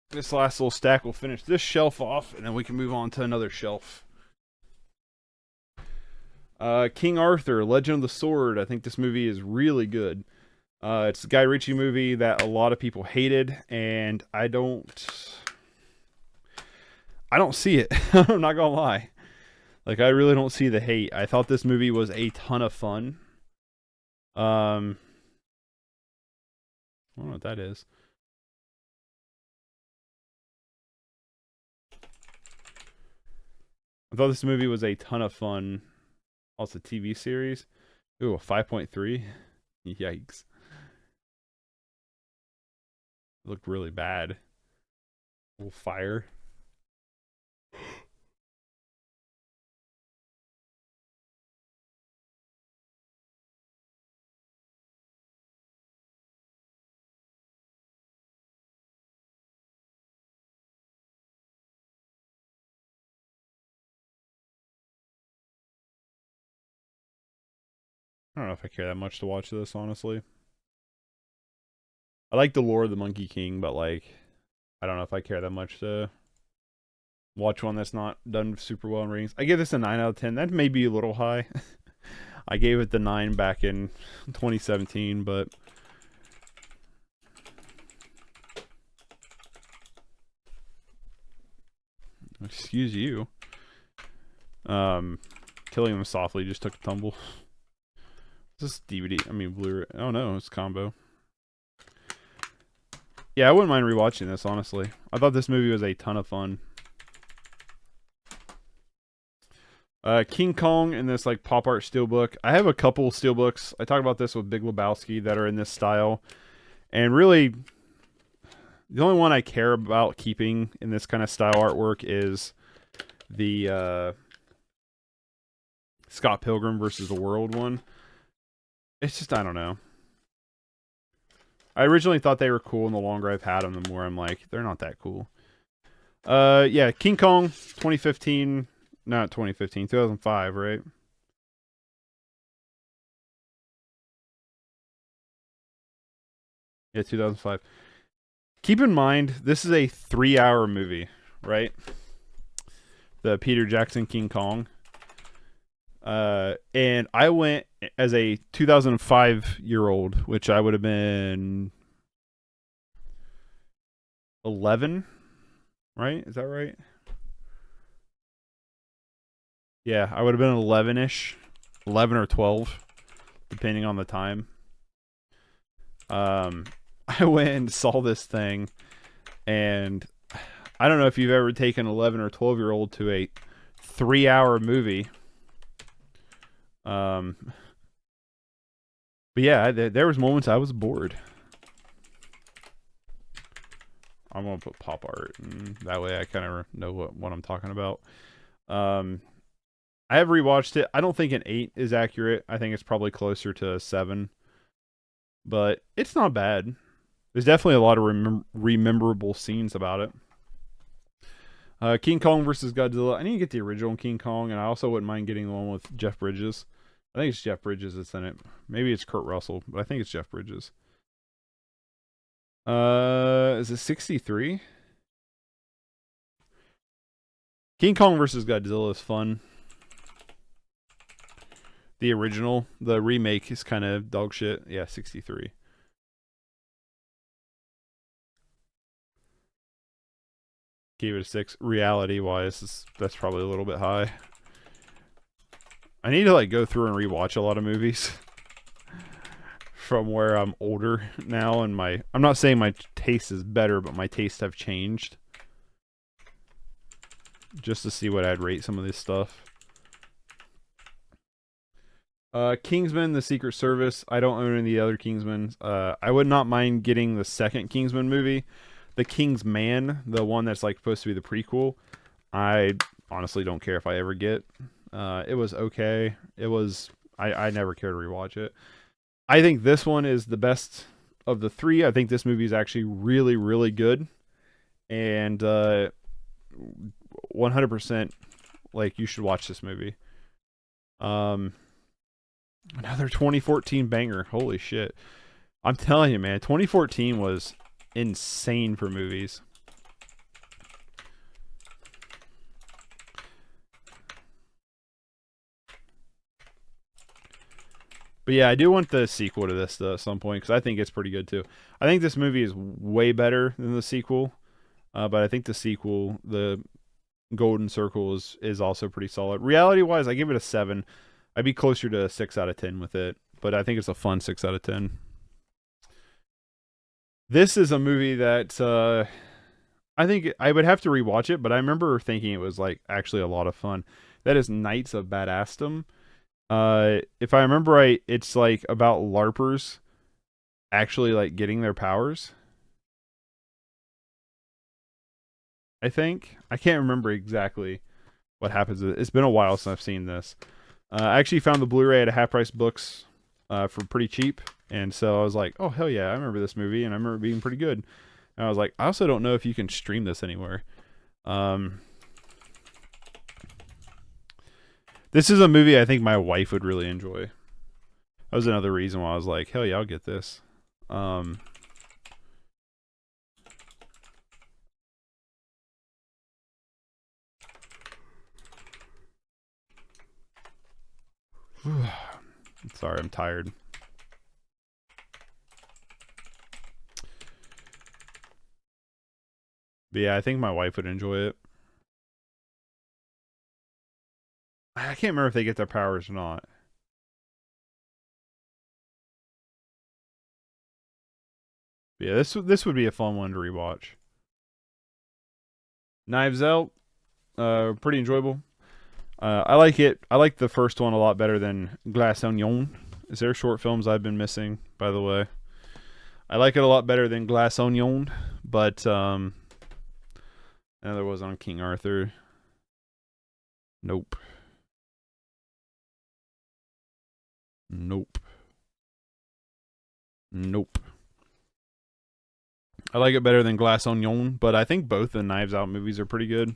This last little stack will finish this shelf off, and then we can move on to another shelf. King Arthur, Legend of the Sword. I think this movie is really good. It's a Guy Ritchie movie that a lot of people hated, and I don't see it. I'm not gonna lie. Like, I really don't see the hate. I thought this movie was a ton of fun. I don't know what that is. I thought this movie was a ton of fun. Also, TV series. Ooh, a 5.3. Yikes. It looked really bad. A little fire. I don't know if I care that much to watch this, honestly. I like the lore of the Monkey King, but like, I don't know if I care that much to watch one that's not done super well in ratings. I give this a 9 out of 10. That may be a little high. I gave it the 9 back in 2017, but excuse you. Killing Them Softly just took a tumble. Is this DVD? I mean, Blu-ray. Oh no, it's combo. Yeah, I wouldn't mind rewatching this, honestly. I thought this movie was a ton of fun. King Kong in this like pop art steelbook. I have a couple steelbooks. I talked about this with Big Lebowski that are in this style, and really, the only one I care about keeping in this kind of style artwork is the Scott Pilgrim versus the World one. It's just, I don't know. I originally thought they were cool, and the longer I've had them, the more I'm like, they're not that cool. Yeah, King Kong, 2015, not 2015, 2005, right? Yeah, 2005. Keep in mind, this is a 3-hour movie, right? The Peter Jackson King Kong. And I went as a 2005-year-old, which I would have been 11, right? Is that right? Yeah, I would have been 11-ish, 11 or 12, depending on the time. I went and saw this thing, and I don't know if you've ever taken 11 or 12-year-old to a 3-hour movie. But yeah, there was moments I was bored. I'm gonna put pop art, and that way I kind of know what I'm talking about. I have rewatched it. I don't think an 8 is accurate. I think it's probably closer to a 7, but it's not bad. There's definitely a lot of rememberable scenes about it. King Kong versus Godzilla. I need to get the original King Kong, and I also wouldn't mind getting the one with Jeff Bridges. I think it's Jeff Bridges that's in it. Maybe it's Kurt Russell, but I think it's Jeff Bridges. Is it 63? King Kong versus Godzilla is fun. The original, the remake is kind of dog shit. Yeah, 63. Gave it a 6. Reality wise, that's probably a little bit high. I need to like go through and rewatch a lot of movies from where I'm older now, and I'm not saying my taste is better, but my tastes have changed. Just to see what I'd rate some of this stuff. Kingsman: The Secret Service. I don't own any of the other Kingsmans. I would not mind getting the second Kingsman movie. The Kingsman, the one that's like supposed to be the prequel. I honestly don't care if I ever get. It was okay. It was. I never cared to rewatch it. I think this one is the best of the three. I think this movie is actually really, really good, and 100% like you should watch this movie. Another 2014 banger. Holy shit! I'm telling you, man, 2014 was insane for movies. But yeah, I do want the sequel to this though, at some point, because I think it's pretty good too. I think this movie is way better than the sequel, but I think the sequel, the Golden Circle, is also pretty solid. Reality wise, I give it a 7. I'd be closer to a 6 out of 10 with it, but I think it's a fun 6 out of 10. This is a movie that I think I would have to rewatch it, but I remember thinking it was like actually a lot of fun. That is Knights of Badassdom. If I remember right, it's like about LARPers actually like getting their powers. I think I can't remember exactly what happens. It's been a while since I've seen this. I actually found the Blu-ray at a half price books for pretty cheap, and so I was like, "Oh hell yeah, I remember this movie, and I remember it being pretty good." And I was like, "I also don't know if you can stream this anywhere." Um, this is a movie I think my wife would really enjoy. That was another reason why I was like, "Hell yeah, I'll get this." Um, sorry, I'm tired. But yeah, I think my wife would enjoy it. I can't remember if they get their powers or not. But yeah, this would be a fun one to rewatch. Knives Out, pretty enjoyable. I like it. I like the first one a lot better than Glass Onion. Is there short films I've been missing, by the way? I like it a lot better than Glass Onion, but there was on King Arthur. Nope. Nope. Nope. I like it better than Glass Onion, but I think both the Knives Out movies are pretty good.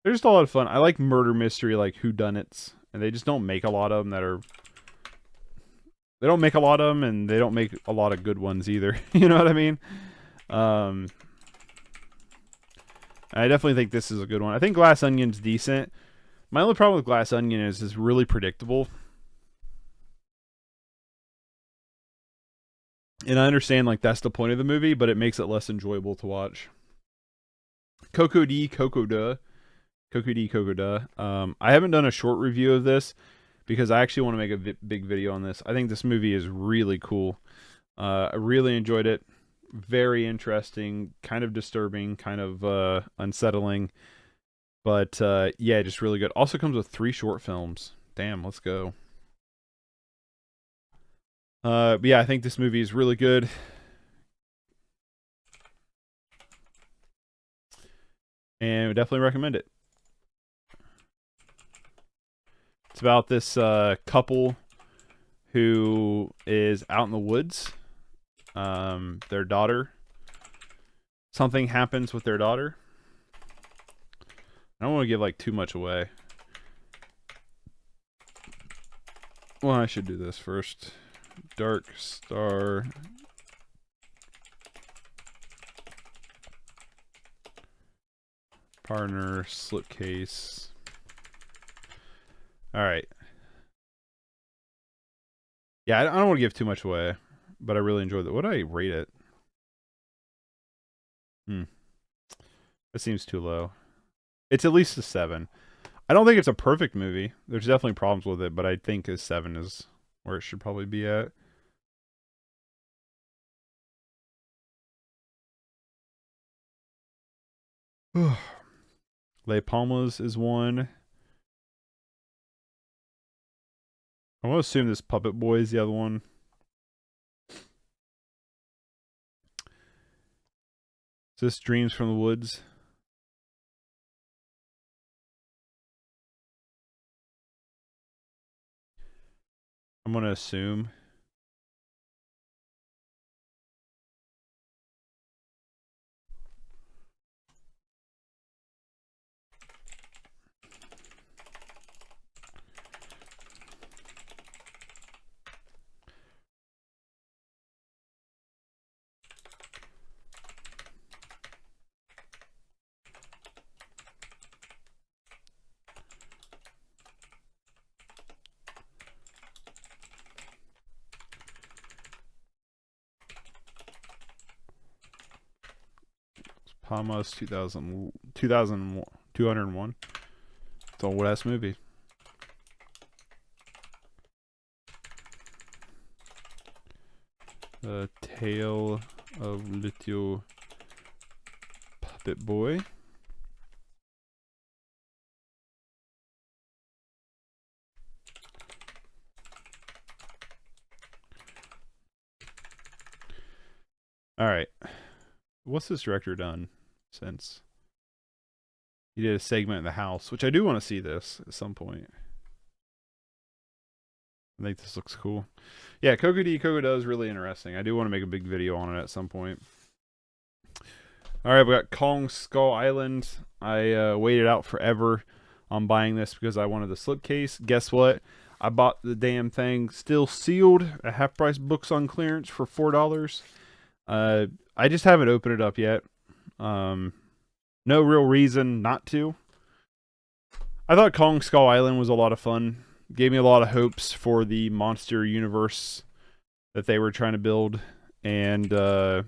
They're just a lot of fun. I like murder mystery, like whodunits, and they just don't make a lot of them that are. They don't make a lot of them, and they don't make a lot of good ones either. You know what I mean? Um, I definitely think this is a good one. I think Glass Onion's decent. My only problem with Glass Onion is it's really predictable. And I understand like that's the point of the movie, but it makes it less enjoyable to watch. Coco D, Coco Duh. Coco D, Coco Duh. I haven't done a short review of this because I actually want to make a big video on this. I think this movie is really cool. I really enjoyed it. Very interesting, kind of disturbing, kind of unsettling. But yeah, just really good. Also comes with 3 short films. Damn, let's go. But yeah, I think this movie is really good. And would definitely recommend it. It's about this couple who is out in the woods. Their daughter. Something happens with their daughter. I don't want to give like too much away. Well, I should do this first. Dark Star. Partner, slipcase. Alright. Yeah, I don't want to give too much away, but I really enjoyed it. What did I rate it? That seems too low. It's at least a 7. I don't think it's a perfect movie. There's definitely problems with it, but I think a 7 is where it should probably be at. Les Palmas is one. I want to assume this Puppet Boy is the other one. Is this Dreams from the Woods? I'm going to assume. Palmas 201. It's an old ass movie. Tale of Little Puppet Boy. All right. What's this director done since? He did a segment in the house, which I do want to see this at some point. I think this looks cool. Yeah, Coco is really interesting. I do want to make a big video on it at some point. All right, we got Kong Skull Island. I waited out forever on buying this because I wanted the slipcase. Guess what? I bought the damn thing still sealed at half price books on clearance for $4. I just haven't opened it up yet. No real reason not to. I thought Kong Skull Island was a lot of fun. Gave me a lot of hopes for the monster universe that they were trying to build. And, well,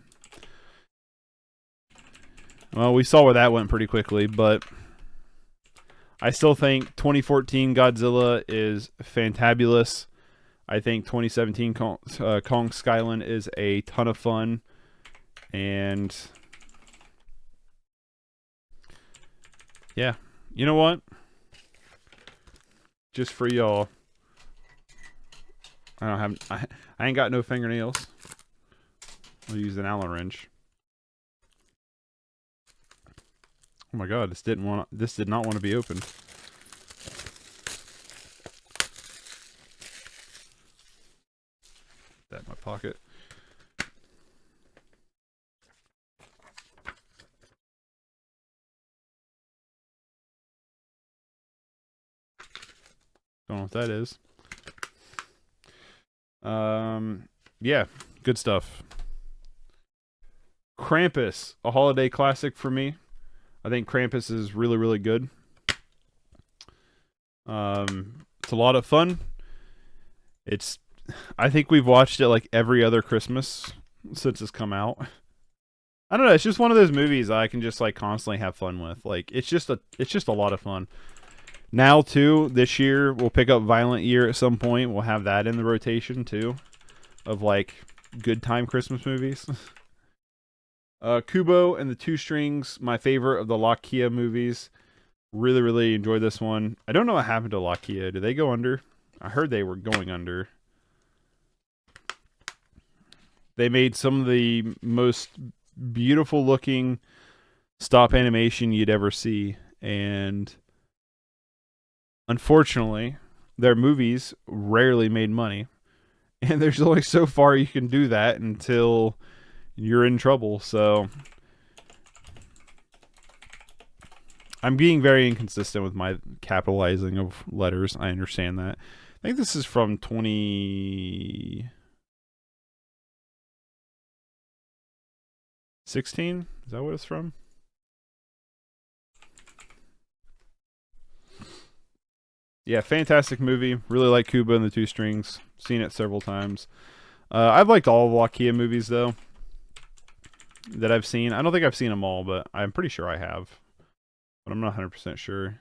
we saw where that went pretty quickly, but I still think 2014 Godzilla is fantabulous. I think 2017 Kong Skyline is a ton of fun. And yeah, you know what? Just for y'all, I ain't got no fingernails. I'll use an Allen wrench. Oh my god, this did not want to be opened. That in my pocket. Don't know what that is. Yeah, good stuff. Krampus, a holiday classic for me. I think Krampus is really, really good. It's a lot of fun. I think we've watched it like every other Christmas since it's come out. I don't know. It's just one of those movies I can just like constantly have fun with. Like it's just a lot of fun. Now too, this year we'll pick up Violent Year at some point. We'll have that in the rotation too, of like good time Christmas movies. Kubo and the Two Strings, my favorite of the Lakia movies. Really, really enjoyed this one. I don't know what happened to Lakia. Did they go under? I heard they were going under. They made some of the most beautiful looking stop animation you'd ever see. And unfortunately, their movies rarely made money. And there's only so far you can do that until you're in trouble. So I'm being very inconsistent with my capitalizing of letters. I understand that. I think this is from 2016. Is that what it's from? Yeah, fantastic movie. Really like Kubo and the Two Strings. Seen it several times. I've liked all of Lakia movies though that I've seen. I don't think I've seen them all, but I'm pretty sure I have. But I'm not 100% sure.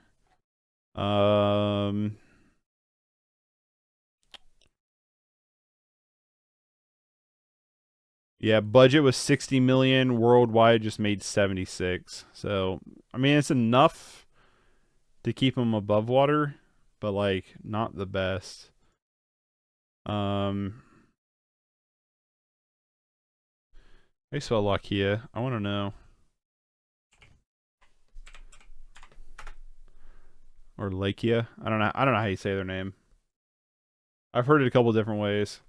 Yeah, budget was 60 million, worldwide just made 76. So, I mean, it's enough to keep them above water, but like not the best. I spell Lakia. I want to know. Or Lakia. I don't know how you say their name. I've heard it a couple different ways.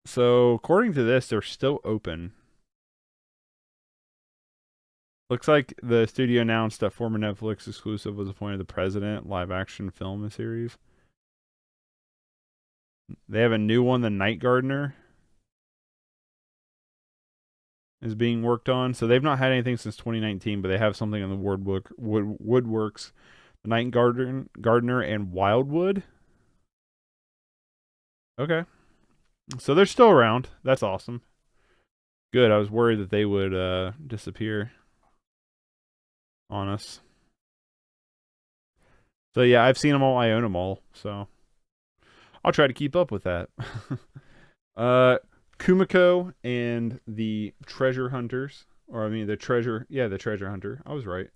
So according to this, they're still open. Looks like the studio announced that former Netflix exclusive was appointed the president live action film series. They have a new one, The Night Gardener, is being worked on. So they've not had anything since 2019, but they have something in the woodworks. The Night Gardener and Wildwood. Okay. So they're still around. That's awesome. Good. I was worried that they would disappear on us. So yeah, I've seen them all. I own them all. So I'll try to keep up with that. uh, Kumiko and the Treasure Hunters, or I mean the treasure. Yeah, the Treasure Hunter. I was right.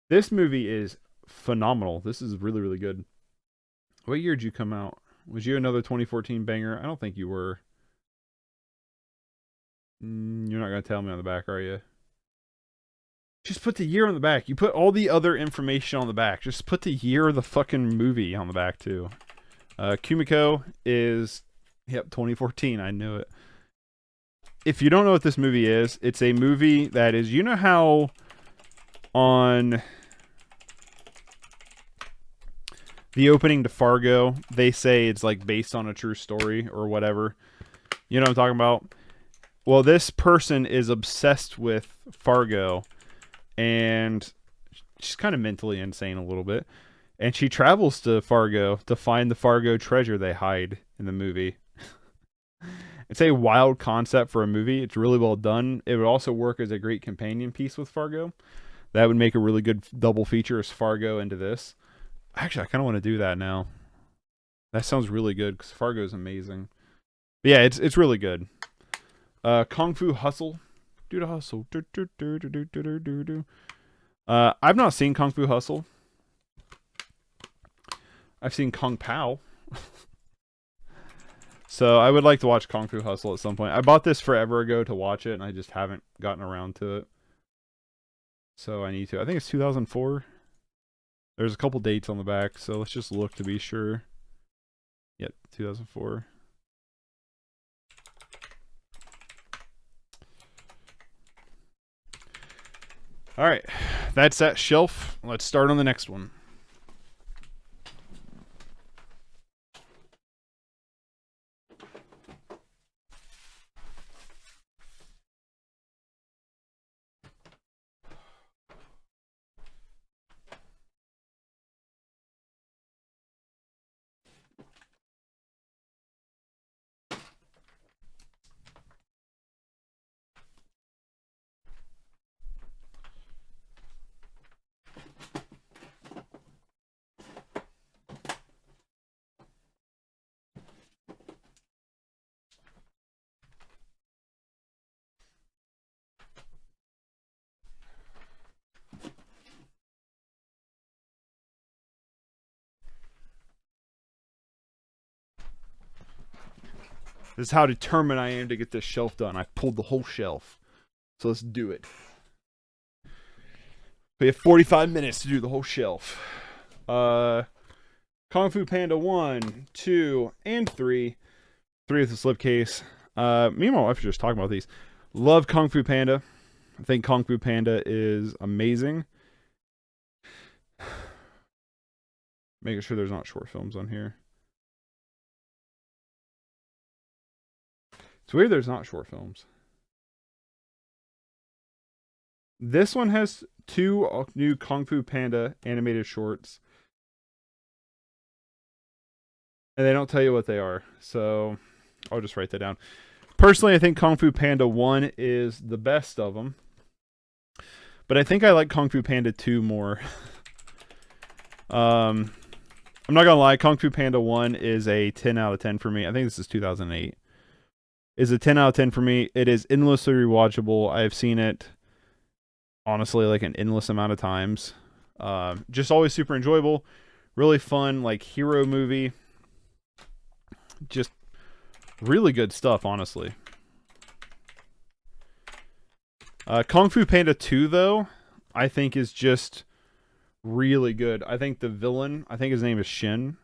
This movie is phenomenal. This is really really good. What year did you come out? Was you another 2014 banger? I don't think you were. You're not gonna tell me on the back, are you? Just put the year on the back. You put all the other information on the back. Just put the year of the fucking movie on the back too. Kumiko is, yep, 2014. I knew it. If you don't know what this movie is, it's a movie that is, you know how on the opening to Fargo, they say it's like based on a true story or whatever. You know what I'm talking about? Well, this person is obsessed with Fargo, and she's kind of mentally insane a little bit. And she travels to Fargo to find the Fargo treasure they hide in the movie. It's a wild concept for a movie. It's really well done. It would also work as a great companion piece with Fargo. That would make a really good double feature as Fargo into this. Actually, I kind of want to do that now. That sounds really good because Fargo is amazing. But yeah, it's really good. Kung Fu Hustle. Do the hustle. I've not seen Kung Fu Hustle. I've seen Kung Pao. So I would like to watch Kung Fu Hustle at some point. I bought this forever ago to watch it, and I just haven't gotten around to it. So I need to. I think it's 2004. There's a couple dates on the back, so let's just look to be sure. Yep, 2004. All right, that's that shelf. Let's start on the next one. This is how determined I am to get this shelf done. I pulled the whole shelf. So let's do it. We have 45 minutes to do the whole shelf. Kung Fu Panda 1, 2, and 3. 3 with the slipcase. Me and my wife are just talking about these. Love Kung Fu Panda. I think Kung Fu Panda is amazing. Making sure there's not short films on here. It's weird there's not short films. This one has 2 new Kung Fu Panda animated shorts. And they don't tell you what they are. So I'll just write that down. Personally, I think Kung Fu Panda 1 is the best of them. But I think I like Kung Fu Panda 2 more. I'm not gonna lie, Kung Fu Panda 1 is a 10 out of 10 for me. I think this is 2008. Is a 10 out of 10 for me. It is endlessly rewatchable. I have seen it, honestly, like an endless amount of times. Just always super enjoyable. Really fun, like, hero movie. Just really good stuff, honestly. Kung Fu Panda 2, though, I think is just really good. I think the villain, I think his name is Shin,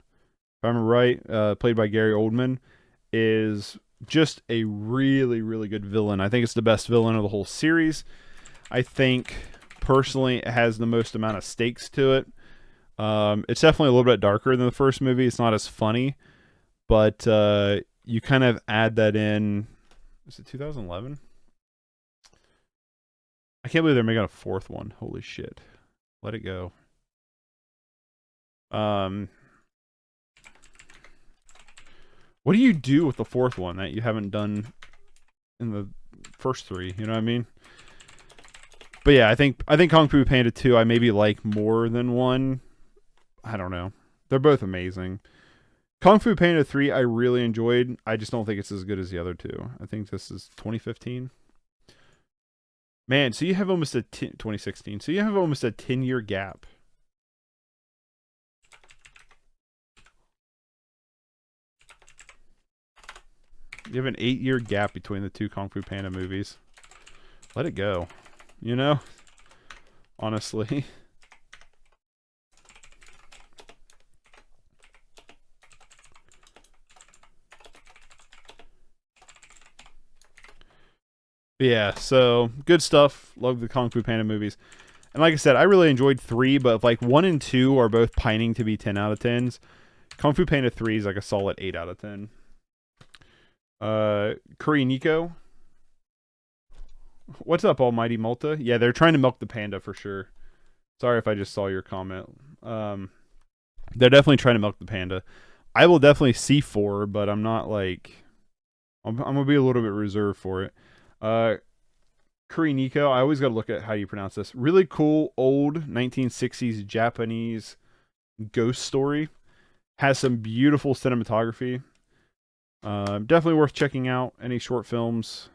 if I'm right, played by Gary Oldman, is just a really, really good villain. I think it's the best villain of the whole series. I think, personally, it has the most amount of stakes to it. It's definitely a little bit darker than the first movie. It's not as funny, but you kind of add that in. Is it 2011? I can't believe they're making a 4th one. Holy shit. Let it go. What do you do with the 4th one that you haven't done in the first 3? You know what I mean? But yeah, I think Kung Fu Panda 2 I maybe like more than 1. I don't know. They're both amazing. Kung Fu Panda 3 I really enjoyed. I just don't think it's as good as the other two. I think this is 2015. Man, so you have almost 2016. So you have almost a 10-year gap. You have an 8-year gap between the two Kung Fu Panda movies. Let it go. You know? Honestly. Yeah, so good stuff. Love the Kung Fu Panda movies. And like I said, I really enjoyed 3, but if like 1 and 2 are both pining to be 10 out of 10s, Kung Fu Panda 3 is like a solid 8 out of 10. Curry Nico. What's up, Almighty Malta? Yeah, they're trying to milk the panda for sure. Sorry if I just saw your comment. They're definitely trying to milk the panda. I will definitely see 4, but I'm not like... I'm going to be a little bit reserved for it. Curry Nico, I always got to look at how you pronounce this. Really cool old 1960s Japanese ghost story. Has some beautiful cinematography. Definitely worth checking out. Any short films?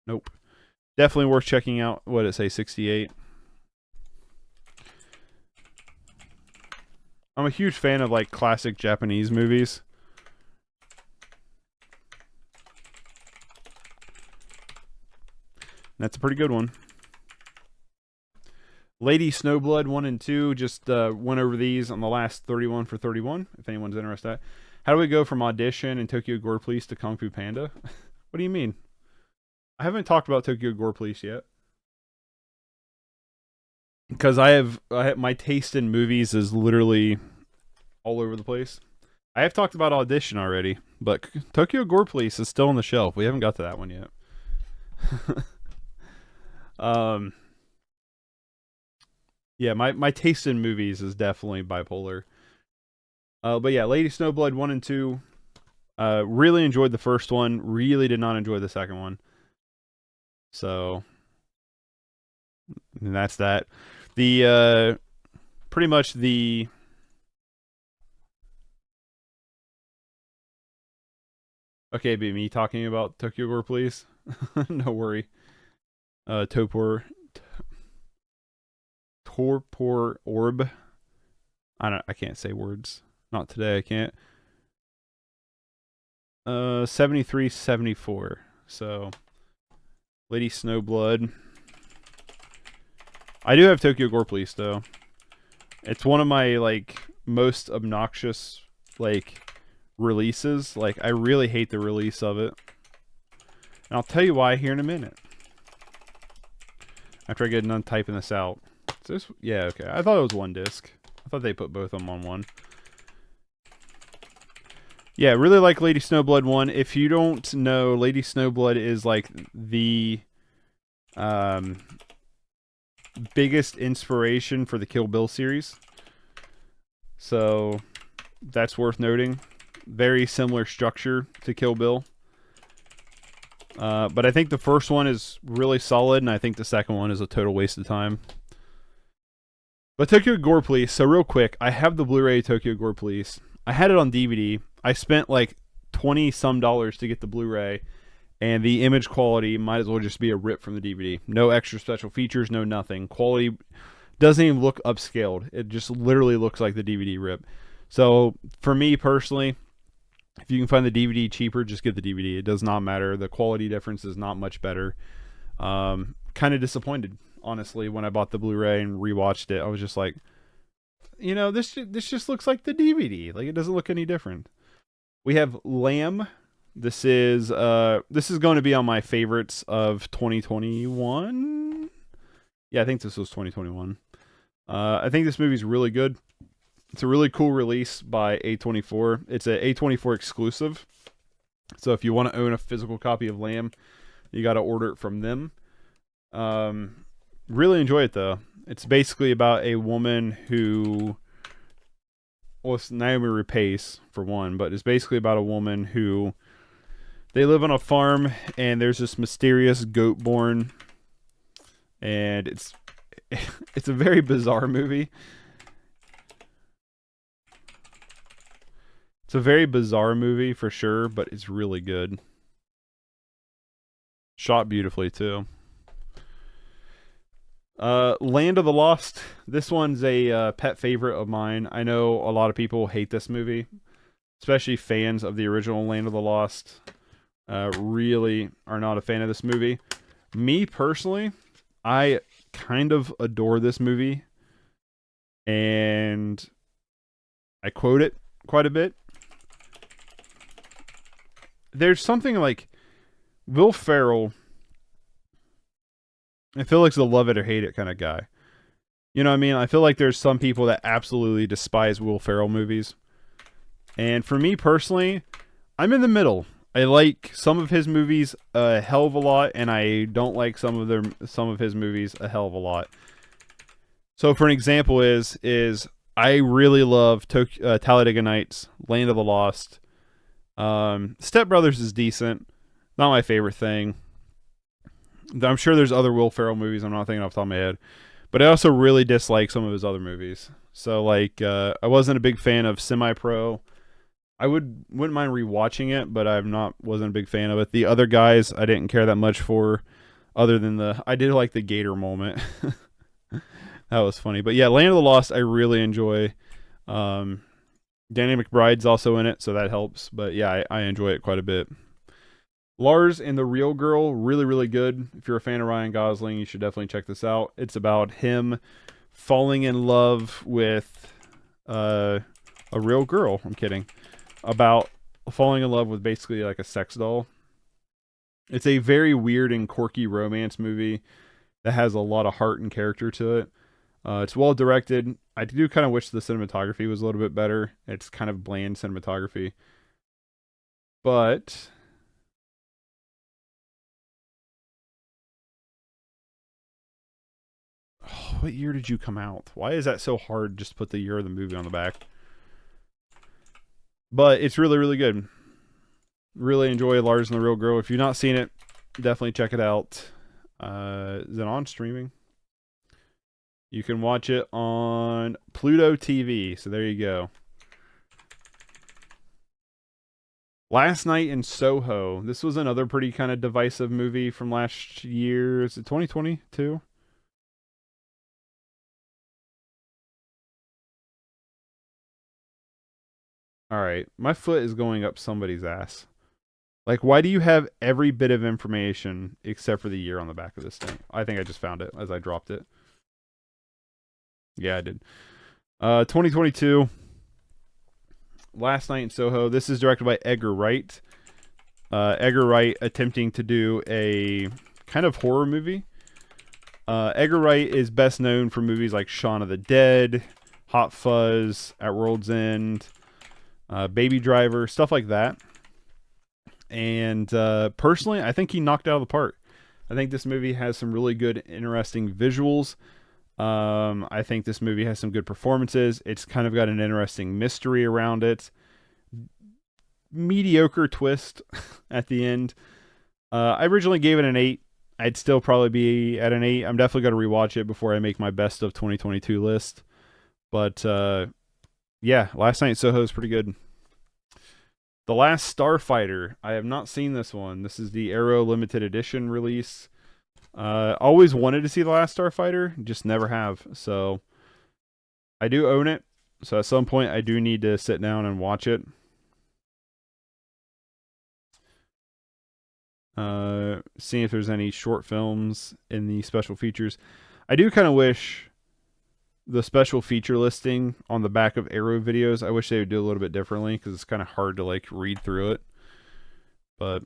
Nope. Definitely worth checking out. What did it say? 68. I'm a huge fan of like classic Japanese movies. That's a pretty good one. Lady Snowblood 1 and 2. Just went over these on the last 31 for 31, if anyone's interested. How do we go from Audition and Tokyo Gore Police to Kung Fu Panda? What do you mean? I haven't talked about Tokyo Gore Police yet. Because I have my taste in movies is literally all over the place. I have talked about Audition already, but Tokyo Gore Police is still on the shelf. We haven't got to that one yet. Yeah, my taste in movies is definitely bipolar. But yeah, Lady Snowblood 1 and 2. Really enjoyed the first one. Really did not enjoy the second one. So, and that's that. The pretty much the okay, be me talking about Tokyo Gore Police. No worry. Torpor Orb. I can't say words. Not today, I can't. 73-74. So Lady Snowblood. I do have Tokyo Gore Police though. It's one of my like most obnoxious like releases. Like I really hate the release of it. And I'll tell you why here in a minute. After I get done typing this out. So this, yeah, okay. I thought it was one disc. I thought they put both of them on one. Yeah, really like Lady Snowblood 1. If you don't know, Lady Snowblood is like the biggest inspiration for the Kill Bill series. So that's worth noting. Very similar structure to Kill Bill. But I think the first one is really solid, and I think the second one is a total waste of time. But Tokyo Gore Police, so real quick, I have the Blu-ray Tokyo Gore Police. I had it on DVD. I spent like $20-some to get the Blu-ray, and the image quality might as well just be a rip from the DVD. No extra special features, no nothing. Quality doesn't even look upscaled. It just literally looks like the DVD rip. So for me personally, if you can find the DVD cheaper, just get the DVD. It does not matter. The quality difference is not much better. Kind of disappointed, honestly, when I bought the Blu-ray and rewatched it. I was just like, you know, this just looks like the DVD. Like, it doesn't look any different. We have Lamb. This is going to be on my favorites of 2021. Yeah, I think this was 2021. I think this movie's really good. It's a really cool release by A24. It's a A24 exclusive. So if you want to own a physical copy of Lamb, you got to order it from them. Really enjoy it though. It's basically about a woman who, well, it's Naomi Rapace for one, but it's basically about a woman who, they live on a farm and there's this mysterious goat born, and it's a very bizarre movie. It's a very bizarre movie for sure, but it's really good. Shot beautifully too. Land of the Lost. This one's a pet favorite of mine. I know a lot of people hate this movie, especially fans of the original Land of the Lost. Really are not a fan of this movie. Me personally, I kind of adore this movie, and I quote it quite a bit. There's something like Will Ferrell. I feel like he's a love it or hate it kind of guy. You know what I mean? I feel like there's some people that absolutely despise Will Ferrell movies. And for me personally, I'm in the middle. I like some of his movies a hell of a lot, and I don't like some of his movies a hell of a lot. So for an example is I really love Talladega Nights, Land of the Lost. Step Brothers is decent. Not my favorite thing. I'm sure there's other Will Ferrell movies I'm not thinking off the top of my head. But I also really dislike some of his other movies. So like I wasn't a big fan of Semi Pro. I wouldn't mind rewatching it, but wasn't a big fan of it. The other guys I didn't care that much for, other than I did like the Gator moment. That was funny. But yeah, Land of the Lost I really enjoy. Danny McBride's also in it, so that helps. But yeah, I enjoy it quite a bit. Lars and the Real Girl, really, really good. If you're a fan of Ryan Gosling, you should definitely check this out. It's about him falling in love with a real girl. I'm kidding. About falling in love with basically like a sex doll. It's a very weird and quirky romance movie that has a lot of heart and character to it. It's well directed. I do kind of wish the cinematography was a little bit better. It's kind of bland cinematography. But what year did you come out? Why is that so hard just to put the year of the movie on the back? But it's really, really good. Really enjoy Lars and the Real Girl. If you've not seen it, definitely check it out. Is it on streaming? You can watch it on Pluto TV. So there you go. Last Night in Soho. This was another pretty kind of divisive movie from last year. Is it 2022? All right. My foot is going up somebody's ass. Like, why do you have every bit of information except for the year on the back of this thing? I think I just found it as I dropped it. Yeah, I did. 2022. Last Night in Soho. This is directed by Edgar Wright. Edgar Wright attempting to do a kind of horror movie. Edgar Wright is best known for movies like Shaun of the Dead, Hot Fuzz, At World's End, Baby Driver, stuff like that. And personally, I think he knocked it out of the park. I think this movie has some really good, interesting visuals. I think this movie has some good performances. It's kind of got an interesting mystery around it. Mediocre twist at the end. I originally gave it an 8. I'd still probably be at an 8. I'm definitely going to rewatch it before I make my best of 2022 list. But yeah, Last Night in Soho is pretty good. The Last Starfighter. I have not seen this one. This is the Arrow limited edition release. Always wanted to see The Last Starfighter, just never have. So I do own it. So at some point I do need to sit down and watch it. Seeing if there's any short films in the special features. I do kind of wish the special feature listing on the back of Arrow videos, I wish they would do a little bit differently because it's kind of hard to like read through it. But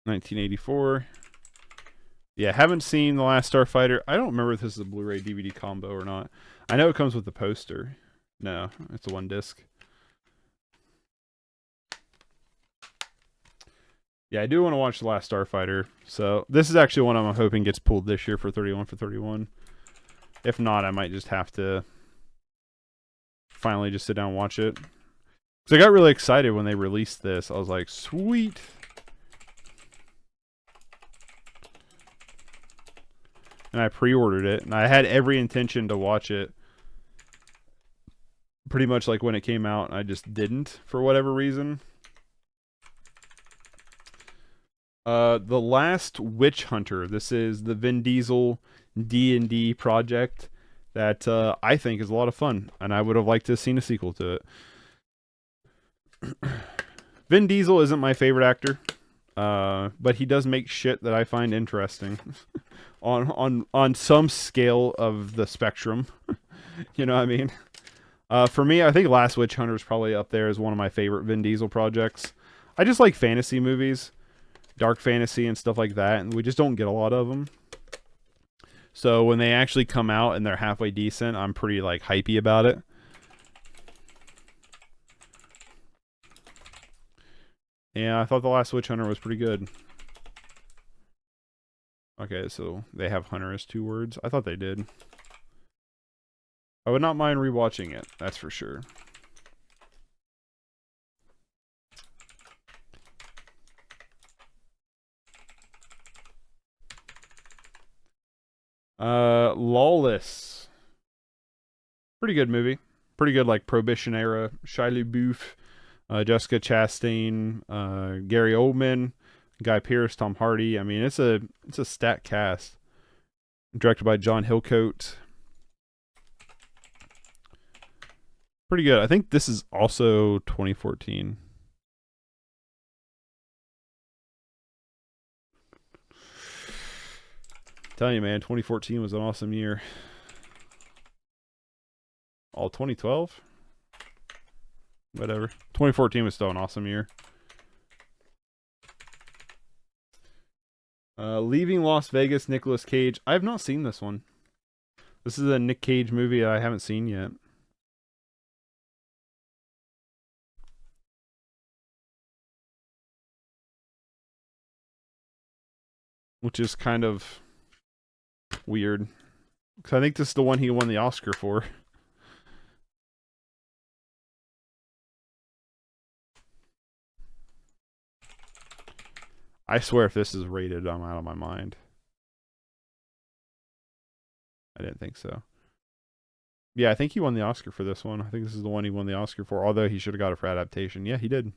$1984. Yeah, haven't seen The Last Starfighter. I don't remember if this is a Blu-ray DVD combo or not. I know it comes with the poster. No, it's a one disc. Yeah, I do want to watch The Last Starfighter. So this is actually one I'm hoping gets pulled this year for 31 for 31. If not, I might just have to finally just sit down and watch it. Because I got really excited when they released this. I was like, sweet. and I pre-ordered it, and I had every intention to watch it pretty much like when it came out, and I just didn't for whatever reason. The Last Witch Hunter. This is the Vin Diesel D&D project that I think is a lot of fun, and I would have liked to have seen a sequel to it. Vin Diesel isn't my favorite actor, but he does make shit that I find interesting on some scale of the spectrum. You know what I mean? For me, I think Last Witch Hunter is probably up there as one of my favorite Vin Diesel projects. I just like fantasy movies, dark fantasy and stuff like that, and we just don't get a lot of them. So when they actually come out and they're halfway decent, I'm pretty like hypey about it. Yeah, I thought The Last Witch Hunter was pretty good. Okay, so they have hunter as 2 words. I thought they did. I would not mind rewatching it, that's for sure. Lawless. Pretty good movie. Pretty good, like, Prohibition era. Shia LaBeouf, Jessica Chastain, Gary Oldman, Guy Pearce, Tom Hardy. I mean, it's a stat cast. Directed by John Hillcoat. Pretty good. I think this is also 2014. I'm telling you, man, 2014 was an awesome year. All 2012? Whatever. 2014 was still an awesome year. Leaving Las Vegas, Nicolas Cage. I have not seen this one. This is a Nick Cage movie I haven't seen yet. Which is kind of weird. Because I think this is the one he won the Oscar for. I swear if this is rated, I'm out of my mind. I didn't think so. Yeah, I think he won the Oscar for this one. I think this is the one he won the Oscar for, although he should have got it for adaptation. Yeah, he did.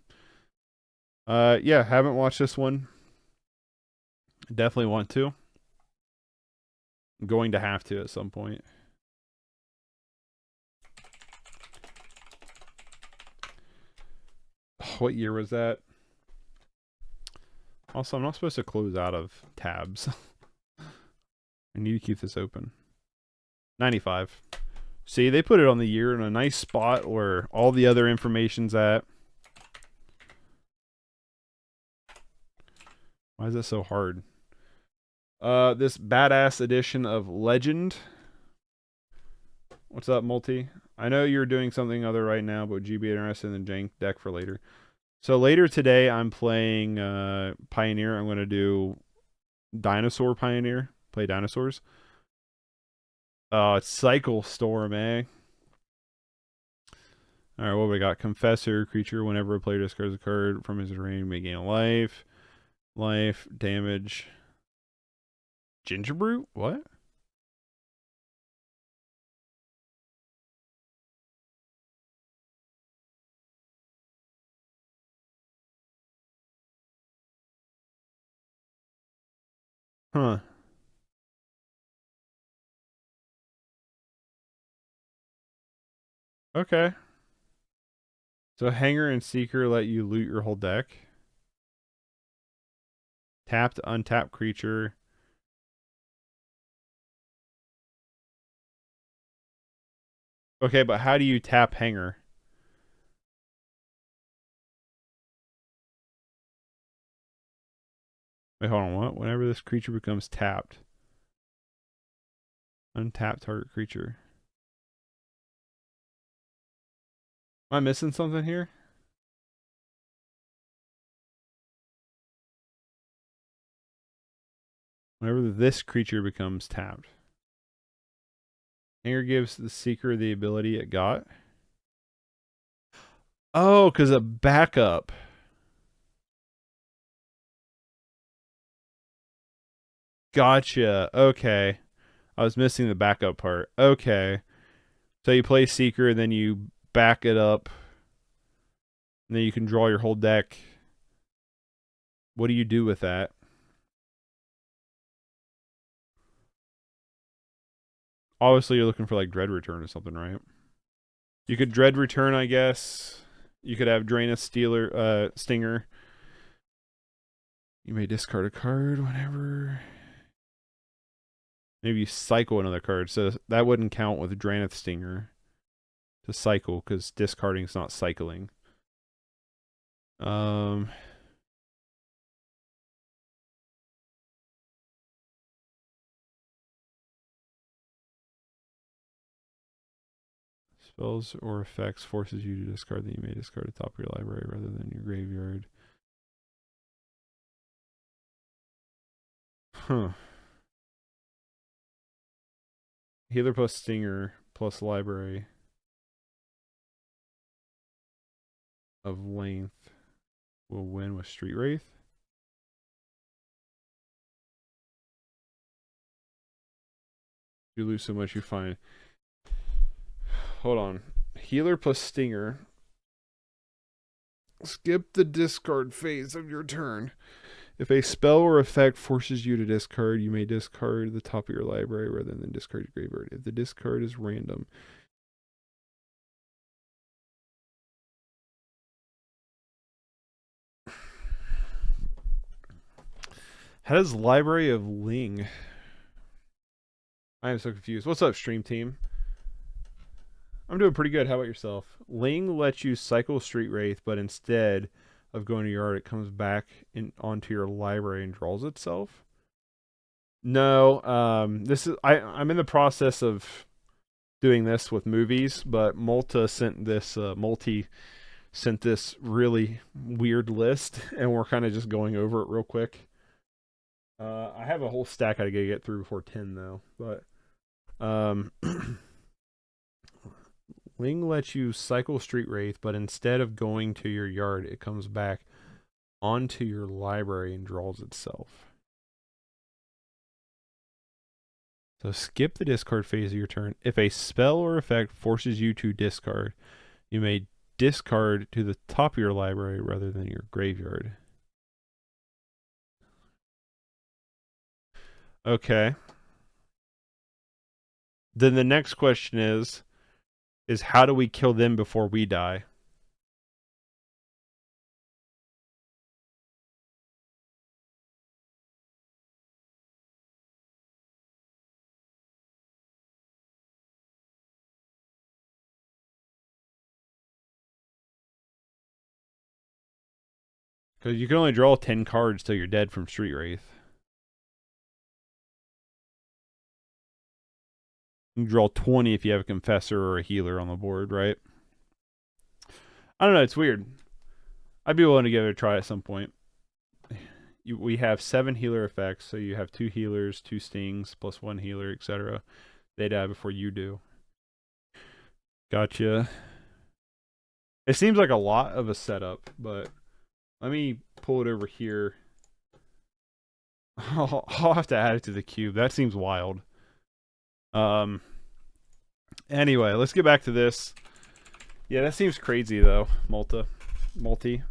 Yeah, haven't watched this one. Definitely want to. I'm going to have to at some point. What year was that? Also, I'm not supposed to close out of tabs. I need to keep this open. 95. See, they put it on the year in a nice spot where all the other information's at. Why is that so hard? This badass edition of Legend. What's up, Multi? I know you're doing something other right now, but would you be interested in the jank deck for later? So later today, I'm playing Pioneer. I'm going to do Dinosaur Pioneer. Play dinosaurs. It's Cycle Storm, eh? Alright, what we got? Confessor, creature. Whenever a player discards a card from his terrain, may gain a life. Life, damage. Gingerbrew? What? Huh. Okay. So Hanger and Seeker let you loot your whole deck. Tapped, untap creature. Okay, but how do you tap Hanger? Wait, hold on. What? Whenever this creature becomes tapped. Untap target creature. Am I missing something here? Whenever this creature becomes tapped. Hanger gives the Seeker the ability it got. Oh, because a backup. Gotcha. Okay. I was missing the backup part. Okay. So you play Seeker, and then you back it up, and then you can draw your whole deck. What do you do with that? Obviously, you're looking for like Dread Return or something, right? You could Dread Return, I guess. You could have Drainus Stinger. You may discard a card whenever. Maybe you cycle another card. So that wouldn't count with Drainus Stinger to cycle because discarding is not cycling. Spells or effects forces you to discard that you may discard at the top of your library rather than your graveyard. Huh. Healer plus Stinger plus library of length will win with Street Wraith. You lose so much you find. Hold on. Healer plus Stinger. Skip the discard phase of your turn. If a spell or effect forces you to discard, you may discard the top of your library rather than discard your graveyard. If the discard is random. How does Library of Ling? I am so confused. What's up, stream team? I'm doing pretty good. How about yourself? Ling lets you cycle Street Wraith, but instead of going to your yard, it comes back onto your library and draws itself. No, this is I'm in the process of doing this with movies, but Multi sent this really weird list, and we're kind of just going over it real quick. I have a whole stack I gotta get through before 10 though, but Ling lets you cycle Street Wraith, but instead of going to your yard, it comes back onto your library and draws itself. So skip the discard phase of your turn. If a spell or effect forces you to discard, you may discard to the top of your library rather than your graveyard. Okay. Then the next question is how do we kill them before we die? Because you can only draw 10 cards till you're dead from Street Wraith. You can draw 20 if you have a Confessor or a Healer on the board, right? I don't know, it's weird. I'd be willing to give it a try at some point. We have 7 healer effects, so you have 2 healers, 2 stings, plus 1 healer, etc. They die before you do. Gotcha. It seems like a lot of a setup, but let me pull it over here. I'll have to add it to the cube. That seems wild. Anyway, let's get back to this. Yeah, that seems crazy though. Multi.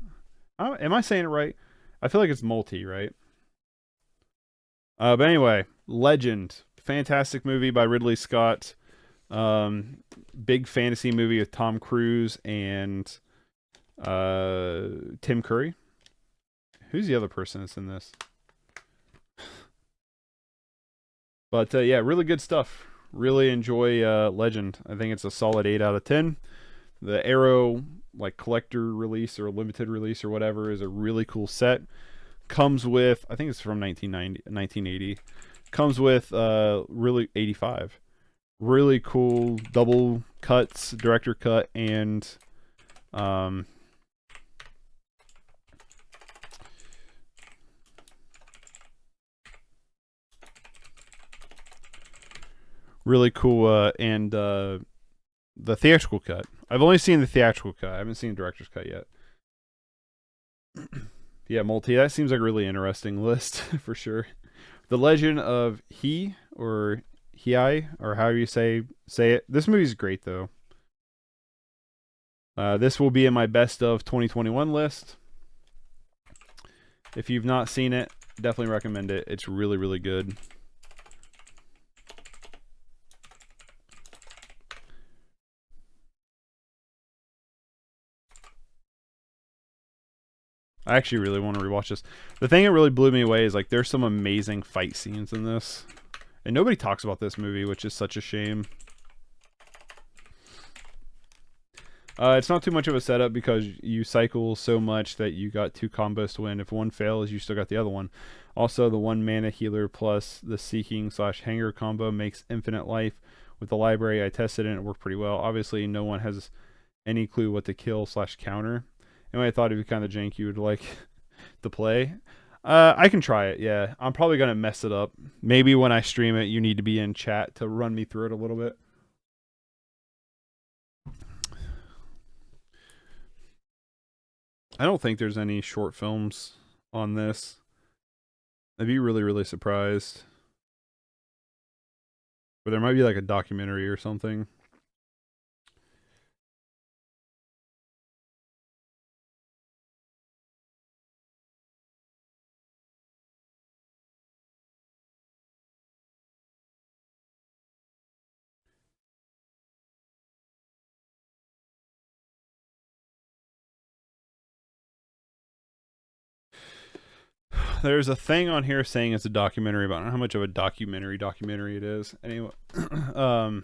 Am I saying it right? I feel like it's multi, right? But anyway, Legend, fantastic movie by Ridley Scott. Big fantasy movie with Tom Cruise and Tim Curry. Who's the other person that's in this? But yeah, really good stuff. Really enjoy Legend. I think it's a solid 8 out of 10. The Arrow like collector release or limited release or whatever is a really cool set. Comes with, I think it's from 1980. Comes with really 85. Really cool double cuts, director cut, and really cool and the theatrical cut. I've only seen the theatrical cut. I haven't seen the director's cut yet. Yeah, multi. That seems like a really interesting list for sure. The Legend of He or Hiei, or however you say it. This movie's great though. This will be in my best of 2021 list. If you've not seen it, definitely recommend it. It's really, really good. I actually really want to rewatch this. The thing that really blew me away is like there's some amazing fight scenes in this. And nobody talks about this movie, which is such a shame. It's not too much of a setup because you cycle so much that you got 2 combos to win. If one fails, you still got the other one. Also, the 1 mana healer plus the seeking/hanger combo makes infinite life. With the library, I tested it and it worked pretty well. Obviously, no one has any clue what to kill/counter. Anyway, I thought it'd be kind of janky. You would like to play. I can try it, yeah. I'm probably going to mess it up. Maybe when I stream it, you need to be in chat to run me through it a little bit. I don't think there's any short films on this. I'd be really, really surprised. But there might be like a documentary or something. There's a thing on here saying it's a documentary, but I don't know how much of a documentary it is. Anyway, because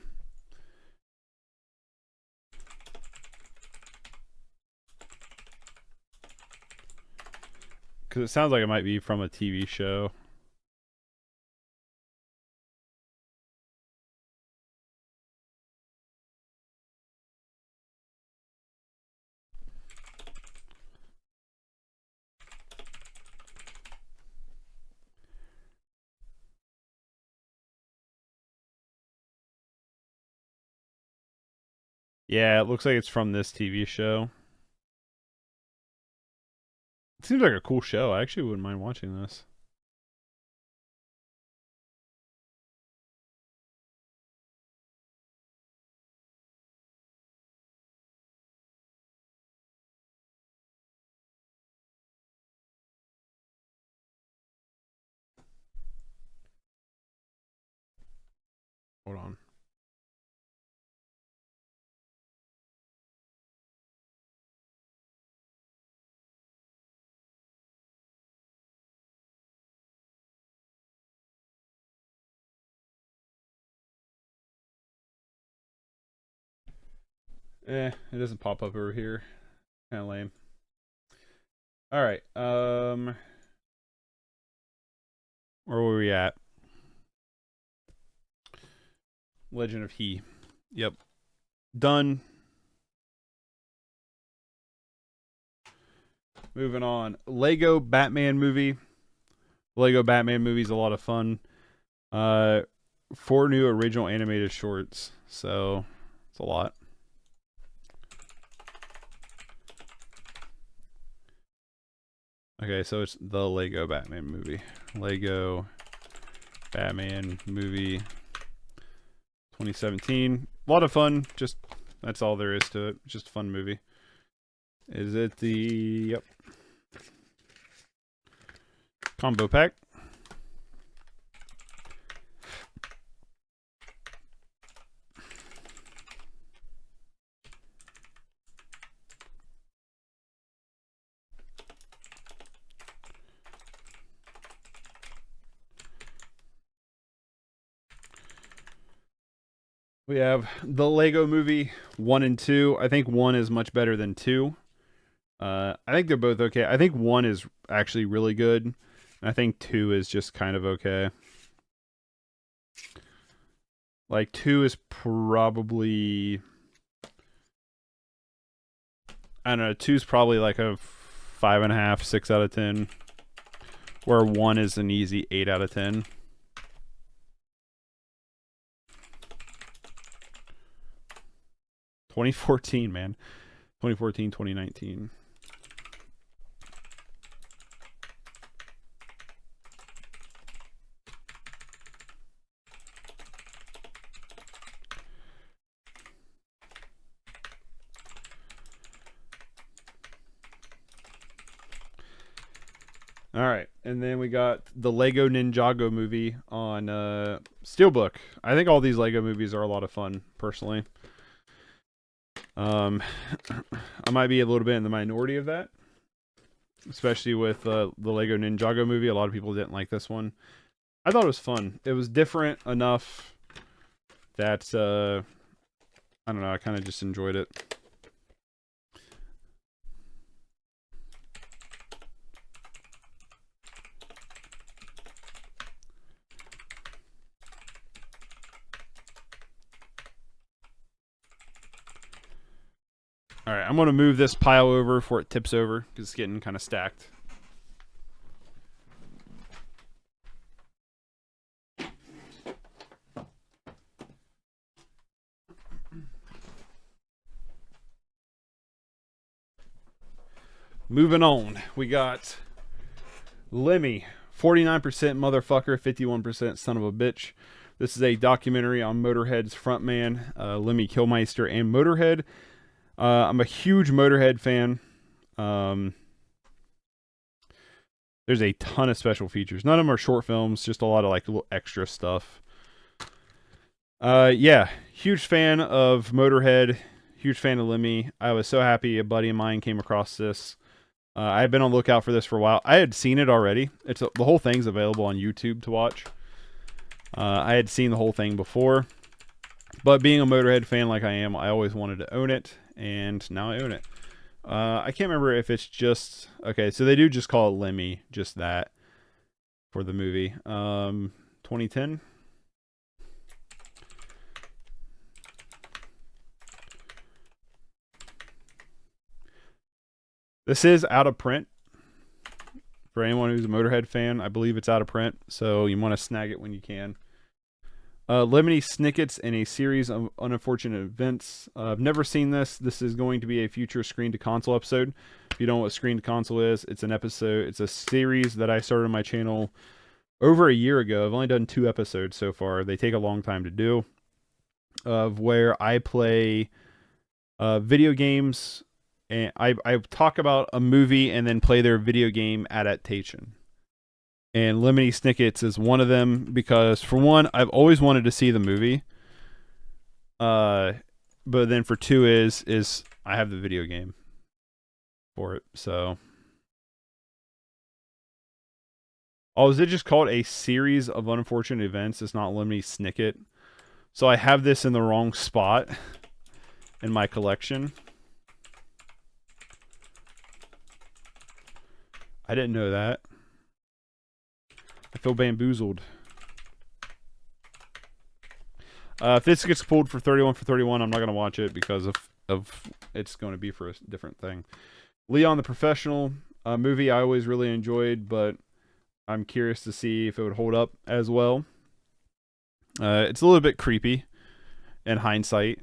it sounds like it might be from a TV show. Yeah, it looks like it's from this TV show. It seems like a cool show. I actually wouldn't mind watching this. Hold on. It doesn't pop up over here. Kind of lame. All right. Where were we at? Legend of He. Yep. Done. Moving on. Lego Batman movie. Lego Batman movie is a lot of fun. 4 new original animated shorts. So it's a lot. Okay, so it's the Lego Batman movie. Lego Batman movie 2017. A lot of fun. Just that's all there is to it. Just a fun movie. Is it the yep combo pack? We have the Lego movie 1 and 2. I think 1 is much better than 2. I think they're both okay. I think 1 is actually really good. And I think 2 is just kind of okay. Like 2 is probably I don't know, 2 is probably like a 5.5, 6 out of 10. Where 1 is an easy 8 out of 10. $2014, man. 2014, 2019. All right, and then we got the Lego Ninjago movie on Steelbook. I think all these Lego movies are a lot of fun, personally. I might be a little bit in the minority of that, especially with the Lego Ninjago movie. A lot of people didn't like this one. I thought it was fun. It was different enough that I don't know. I kind of just enjoyed it. All right, I'm going to move this pile over before it tips over because it's getting kind of stacked. Moving on, we got Lemmy, 49% motherfucker, 51% son of a bitch. This is a documentary on Motorhead's frontman, Lemmy Kilmister, and Motorhead. I'm a huge Motorhead fan. There's a ton of special features. None of them are short films, just a lot of like little extra stuff. Yeah, huge fan of Motorhead, huge fan of Lemmy. I was so happy a buddy of mine came across this. I had been on the lookout for this for a while. I had seen it already. The whole thing's available on YouTube to watch. I had seen the whole thing before, but being a Motorhead fan like I am, I always wanted to own it, and now I own it. I can't remember if it's just okay. So they do just call it Lemmy, just that for the movie. 2010. This is out of print. For anyone who's a Motorhead fan, I believe it's out of print, so you want to snag it when you can. Lemony Snicket's in a series of unfortunate events. I've never seen this. This is going to be a future Screen to Console episode. If you don't know what Screen to Console is, it's an episode. It's a series that I started on my channel over a year ago. I've only done 2 episodes so far. They take a long time to do. Of where I play video games, and I talk about a movie and then play their video game adaptation. And Lemony Snicket's is one of them because, for one, I've always wanted to see the movie. But then for 2 is I have the video game for it. So, oh, is it just called a series of unfortunate events? It's not Lemony Snicket. So I have this in the wrong spot in my collection. I didn't know that. I feel bamboozled. If this gets pulled for 31 for 31, I'm not going to watch it because of it's going to be for a different thing. Leon the Professional, a movie I always really enjoyed, but I'm curious to see if it would hold up as well. It's a little bit creepy in hindsight,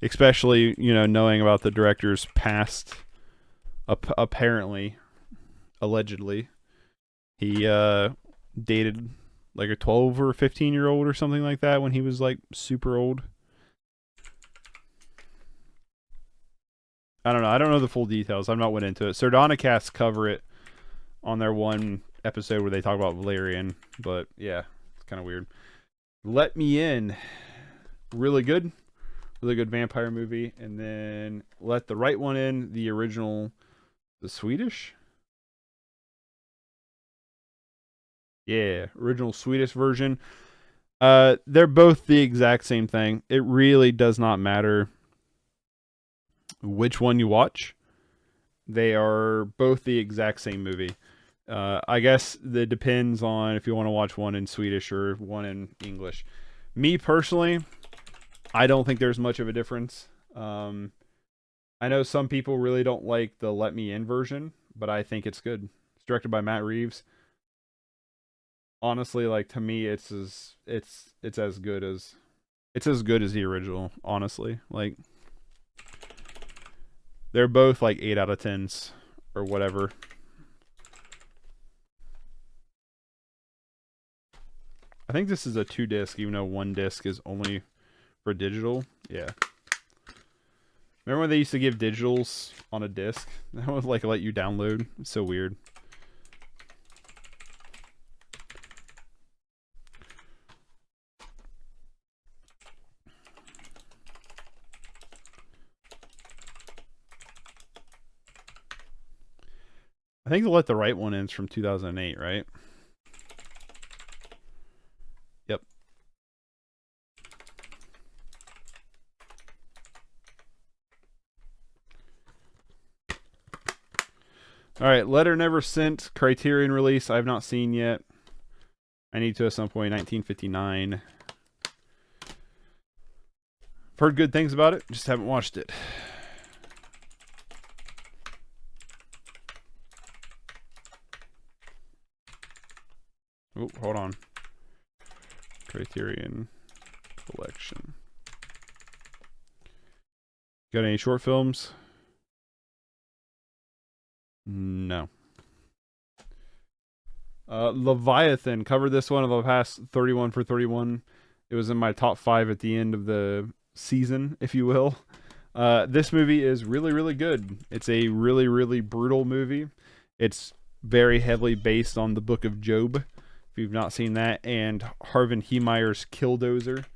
especially, you know, knowing about the director's past. Apparently, allegedly, he dated like a 12 or 15-year-old or something like that when he was like super old. I don't know. I don't know the full details. I'm not went into it. Sardonicast cover it on their one episode where they talk about Valerian, but yeah, it's kind of weird. Let Me In, really good vampire movie. And then Let the Right One In, the original, the Swedish, yeah, original Swedish version. They're both the exact same thing. It really does not matter which one you watch. They are both the exact same movie. I guess that depends on if you want to watch one in Swedish or one in English. Me personally, I don't think there's much of a difference. I know some people really don't like the Let Me In version, but I think it's good. It's directed by Matt Reeves. Honestly, like, to me, it's as good as the original. Honestly, like, they're both like 8 out of 10s or whatever. I think this is a 2-disc, even though 1 disc is only for digital. Yeah. Remember when they used to give digitals on a disc? That would like let you download. It's so weird. think the Let the Right One In's from 2008, right? Yep. All right, Letter Never Sent, Criterion release. I have not seen yet. I need to at some point. 1959. I've heard good things about it, just haven't watched it. Oh, hold on. Criterion Collection. Got any short films? No. Leviathan. Covered this one over the past 31 for 31. It was in my top 5 at the end of the season, if you will. This movie is really, really good. It's a really, really brutal movie. It's very heavily based on the Book of Job, if you've not seen that, and Harvin Heemeyer's Killdozer.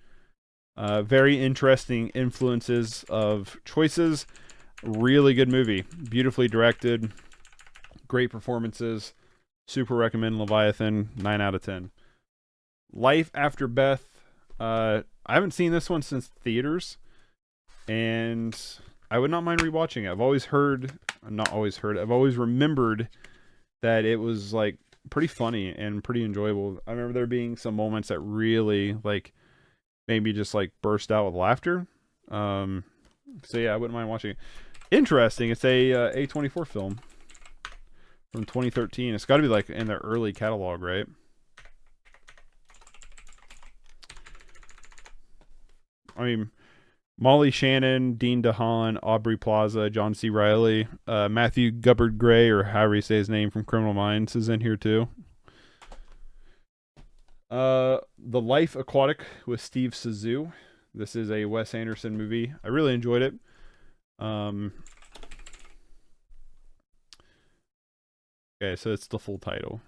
Very interesting influences of choices. Really good movie. Beautifully directed. Great performances. Super recommend Leviathan. 9 out of 10. Life After Beth. I haven't seen this one since theaters, and I would not mind rewatching it. I've always remembered that it was like pretty funny and pretty enjoyable. I remember there being some moments that really like made me just like burst out with laughter. So yeah, I wouldn't mind watching it. Interesting. It's a A24 film from 2013. It's got to be like in their early catalog, right? I mean, Molly Shannon, Dean DeHaan, Aubrey Plaza, John C. Reilly, Matthew Gubbard Gray, or however you say his name from Criminal Minds, is in here too. The Life Aquatic with Steve Zissou. This is a Wes Anderson movie. I really enjoyed it. Okay, so it's the full title.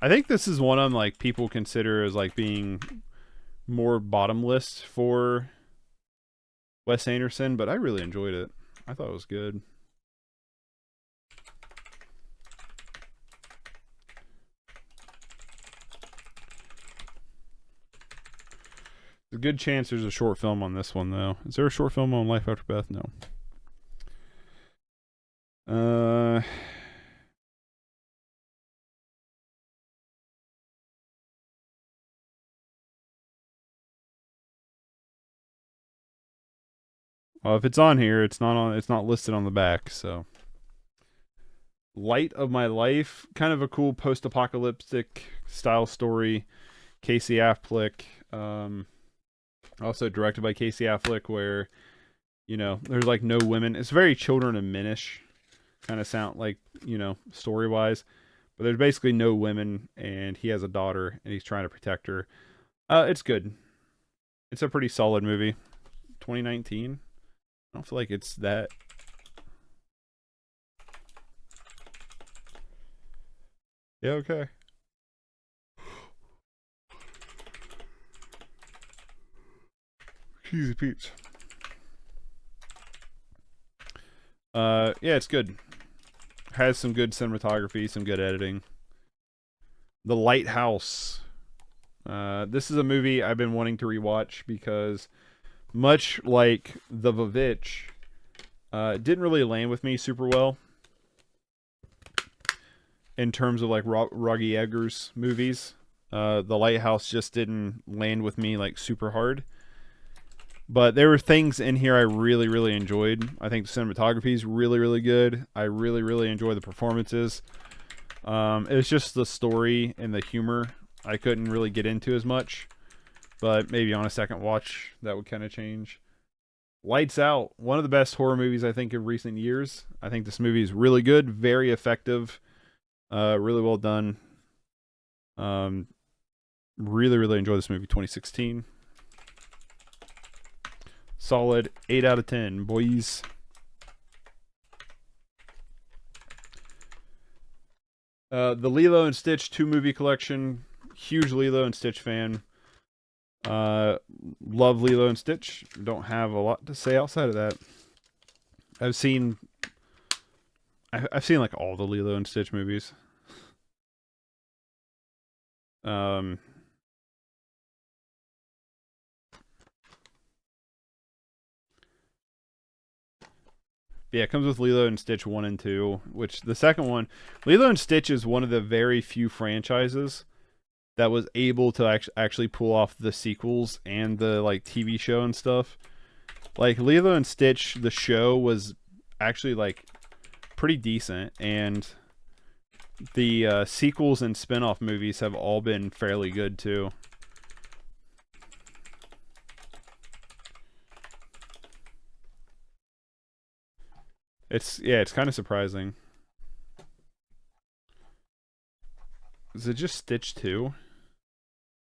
I think this is one of them, like, people consider as like being more bottomless for Wes Anderson, but I really enjoyed it. I thought it was good. There's a good chance there's a short film on this one, though. Is there a short film on Life After Beth? No. Well, if it's on here, it's not on. It's not listed on the back. So, Light of My Life, kind of a cool post-apocalyptic style story. Casey Affleck, also directed by Casey Affleck, where there's like no women. It's very Children of Men-ish kind of sound like story wise, but there's basically no women, and he has a daughter, and he's trying to protect her. It's good. It's a pretty solid movie. 2019. I don't feel like it's that. Yeah, okay. Cheesy Pete's. Yeah, it's good. Has some good cinematography, some good editing. The Lighthouse. This is a movie I've been wanting to rewatch because, much like The Vavitch, it didn't really land with me super well in terms of like Roger Eggers movies. The Lighthouse just didn't land with me like super hard. But there were things in here I really, really enjoyed. I think the cinematography is really, really good. I really, really enjoy the performances. It's just the story and the humor I couldn't really get into as much. But maybe on a second watch, that would kind of change. Lights Out, one of the best horror movies I think of recent years. I think this movie is really good, very effective, really well done. Really, really enjoyed this movie. 2016. Solid 8 out of 10, boys. The Lilo and Stitch 2 movie collection. Huge Lilo and Stitch fan. Uh, love Lilo and Stitch. Don't have a lot to say outside of that. I've seen I've seen like all the Lilo and Stitch movies. Um, yeah, it comes with Lilo and Stitch 1 and 2, which the second one, Lilo and Stitch is one of the very few franchises that was able to actually pull off the sequels and the like TV show and stuff. Like Lilo and Stitch, the show was actually like pretty decent, and the sequels and spin-off movies have all been fairly good too. It's kind of surprising. Is it just Stitch 2?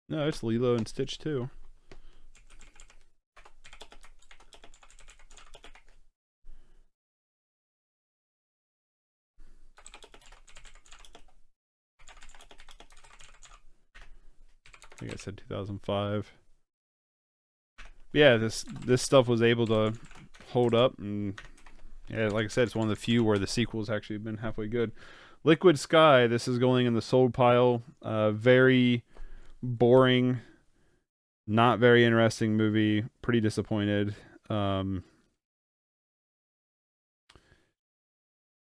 No, it's Lilo and Stitch 2. I think I said 2005. Yeah, this stuff was able to hold up, and yeah, like I said, it's one of the few where the sequel's actually been halfway good. Liquid Sky, this is going in the sold pile. Very boring, not very interesting movie. Pretty disappointed. Yeah,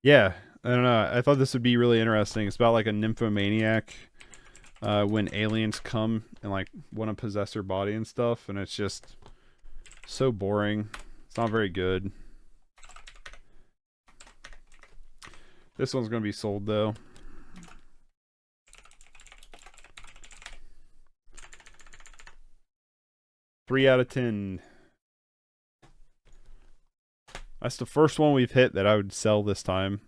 I don't know. I thought this would be really interesting. It's about like a nymphomaniac when aliens come and like want to possess her body and stuff, and it's just so boring. It's not very good. This one's going to be sold though. Three out of 10. That's the first one we've hit that I would sell this time.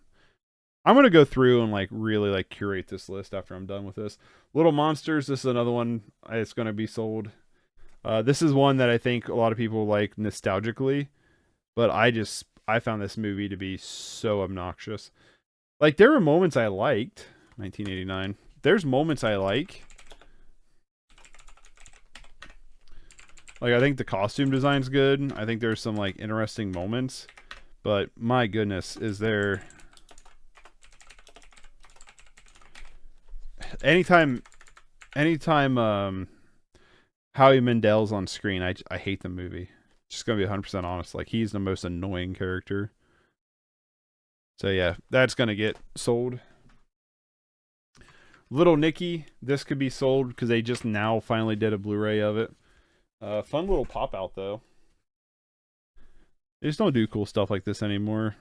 I'm gonna go through and like really like curate this list after I'm done with this. Little Monsters. This is another one. It's gonna be sold. This is one that I think a lot of people like nostalgically, but I found this movie to be so obnoxious. Like there were moments I liked. 1989. There's moments I like. Like I think the costume design's good. I think there's some like interesting moments, but my goodness, is there anytime Howie Mandel's on screen, I hate the movie. Just gonna be 100% honest. Like he's the most annoying character. So yeah, that's gonna get sold. Little Nicky, this could be sold because they just now finally did a Blu-ray of it. Fun little pop out though. They just don't do cool stuff like this anymore.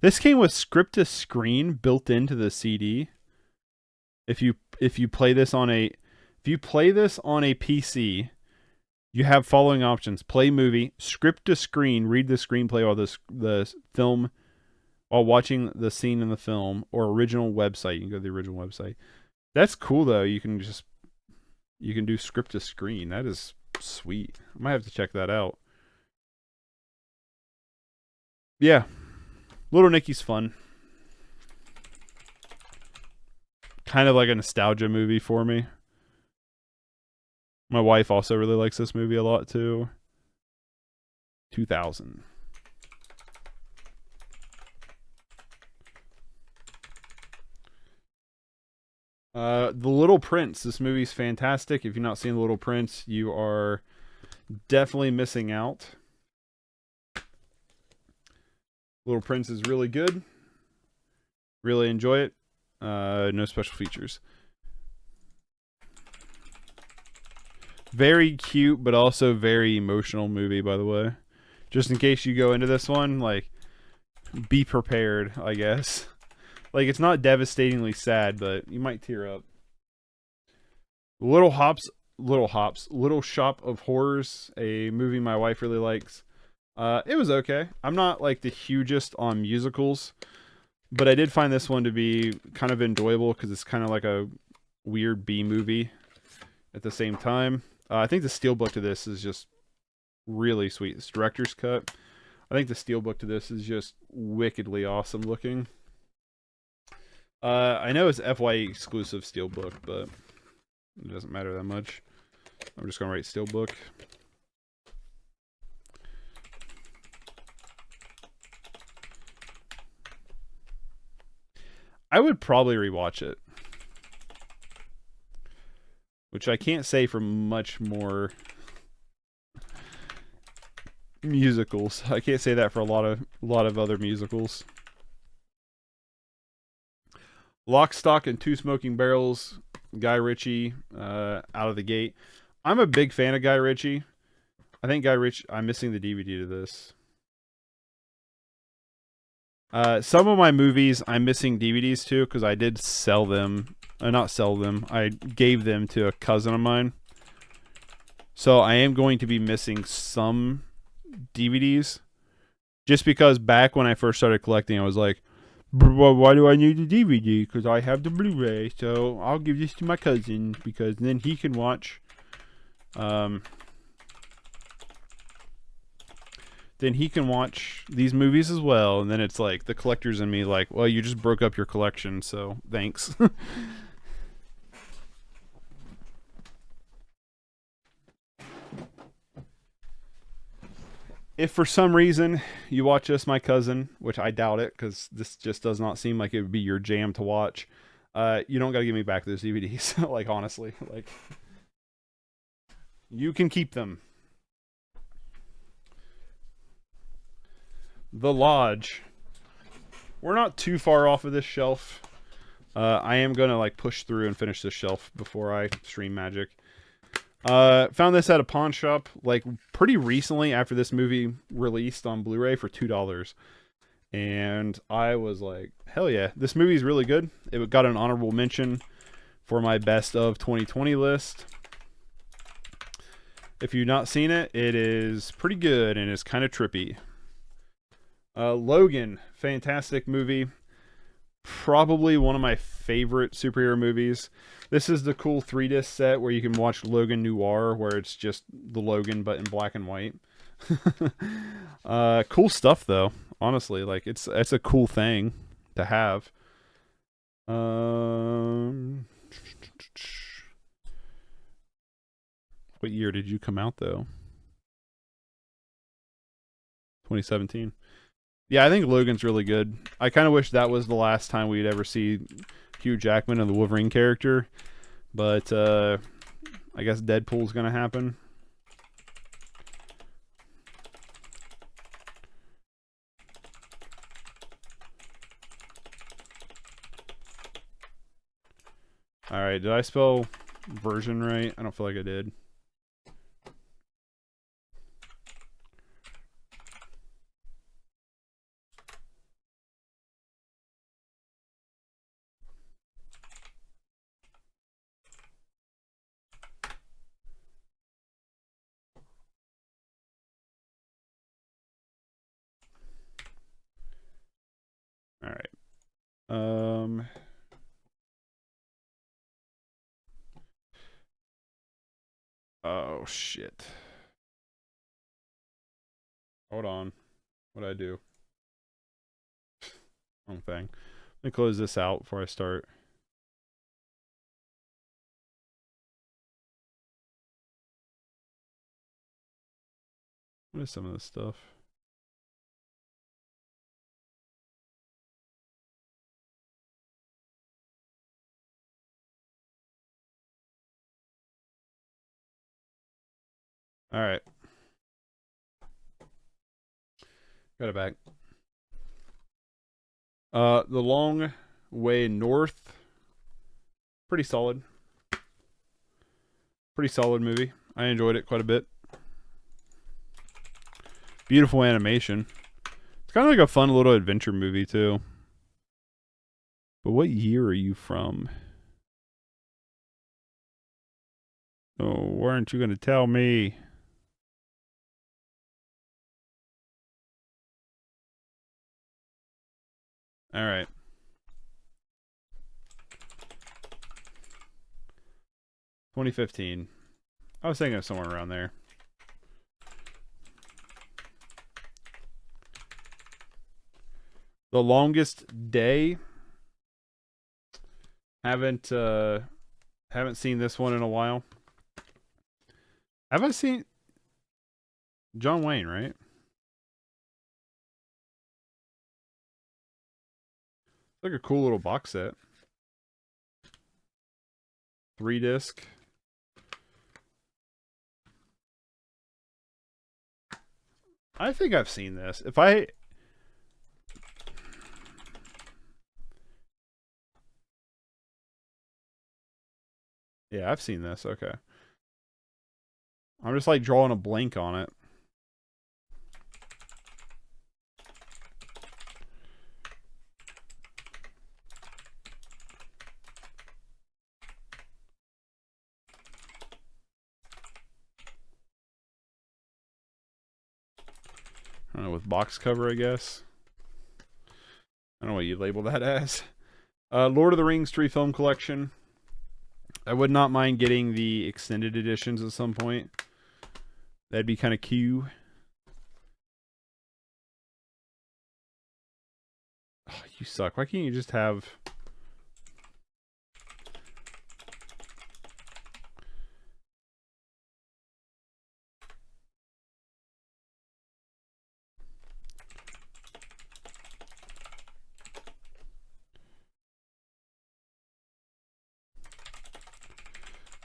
This came with script to screen built into the CD. If you play this on a PC, you have following options: play movie, script to screen, read the screenplay or the film while watching the scene in the film, or original website. You can go to the original website. That's cool though. You can do script to screen. That is sweet. I might have to check that out. Yeah, Little Nicky's fun. Kind of like a nostalgia movie for me. My wife also really likes this movie a lot too. 2000. The Little Prince. This movie's fantastic. If you've not seen The Little Prince, you are definitely missing out. Little Prince is really good. Really enjoy it. No special features. Very cute, but also very emotional movie, by the way. Just in case you go into this one, like, be prepared, I guess. Like, it's not devastatingly sad, but you might tear up. Little Shop of Horrors, a movie my wife really likes. It was okay. I'm not like the hugest on musicals, but I did find this one to be kind of enjoyable because it's kind of like a weird B movie at the same time. I think the steelbook to this is just really sweet. This director's cut. I think the steelbook to this is just wickedly awesome looking. I know it's FYE exclusive Steelbook, but it doesn't matter that much. I'm just gonna write Steelbook. I would probably rewatch it, which I can't say for much more musicals. I can't say that for a lot of other musicals. Lock, Stock, and Two Smoking Barrels, Guy Ritchie, out of the gate. I'm a big fan of Guy Ritchie. I think Guy Ritchie. I'm missing the DVD to this. Some of my movies I'm missing DVDs to because I did sell them. Not sell them. I gave them to a cousin of mine. So I am going to be missing some DVDs. Just because back when I first started collecting, I was like, well, why do I need a DVD? Because I have the Blu-ray, so I'll give this to my cousin because then he can watch. Then he can watch these movies as well. And then it's like the collectors in me, like, well, you just broke up your collection, so thanks. If for some reason you watch this, my cousin, which I doubt it, because this just does not seem like it would be your jam to watch, you don't got to give me back those DVDs. Like, honestly, like, you can keep them. The Lodge. We're not too far off of this shelf. I am gonna like push through and finish this shelf before I stream Magic. Found this at a pawn shop like pretty recently after this movie released on Blu-ray for $2. And I was like, hell yeah, this movie is really good. It got an honorable mention for my best of 2020 list. If you've not seen it, it is pretty good and it's kind of trippy. Logan, fantastic movie. Probably one of my favorite superhero movies. This is the cool 3-disc set where you can watch Logan Noir, where it's just the Logan but in black and white. Cool stuff though. Honestly, like it's a cool thing to have. What year did you come out though? 2017. Yeah, I think Logan's really good. I kind of wish that was the last time we'd ever see Hugh Jackman and the Wolverine character, but I guess Deadpool's gonna happen. All right, did I spell version right? I don't feel like I did. All right. Oh shit. Hold on. What'd I do? Wrong thing. Let me close this out before I start. What is some of this stuff? All right. Got it back. The Long Way North. Pretty solid. Pretty solid movie. I enjoyed it quite a bit. Beautiful animation. It's kind of like a fun little adventure movie too. But what year are you from? Oh, why aren't you going to tell me? All right. 2015. I was thinking of somewhere around there. The Longest Day. Haven't haven't seen this one in a while. Have I seen John Wayne, right? Like a cool little box set. 3-disc. I think I've seen this. Yeah, I've seen this. Okay. I'm just like drawing a blank on it. I don't know, with box cover, I guess. I don't know what you'd label that as. Lord of the Rings 3 film collection. I would not mind getting the extended editions at some point. That'd be kind of cute. Oh, you suck. Why can't you just have...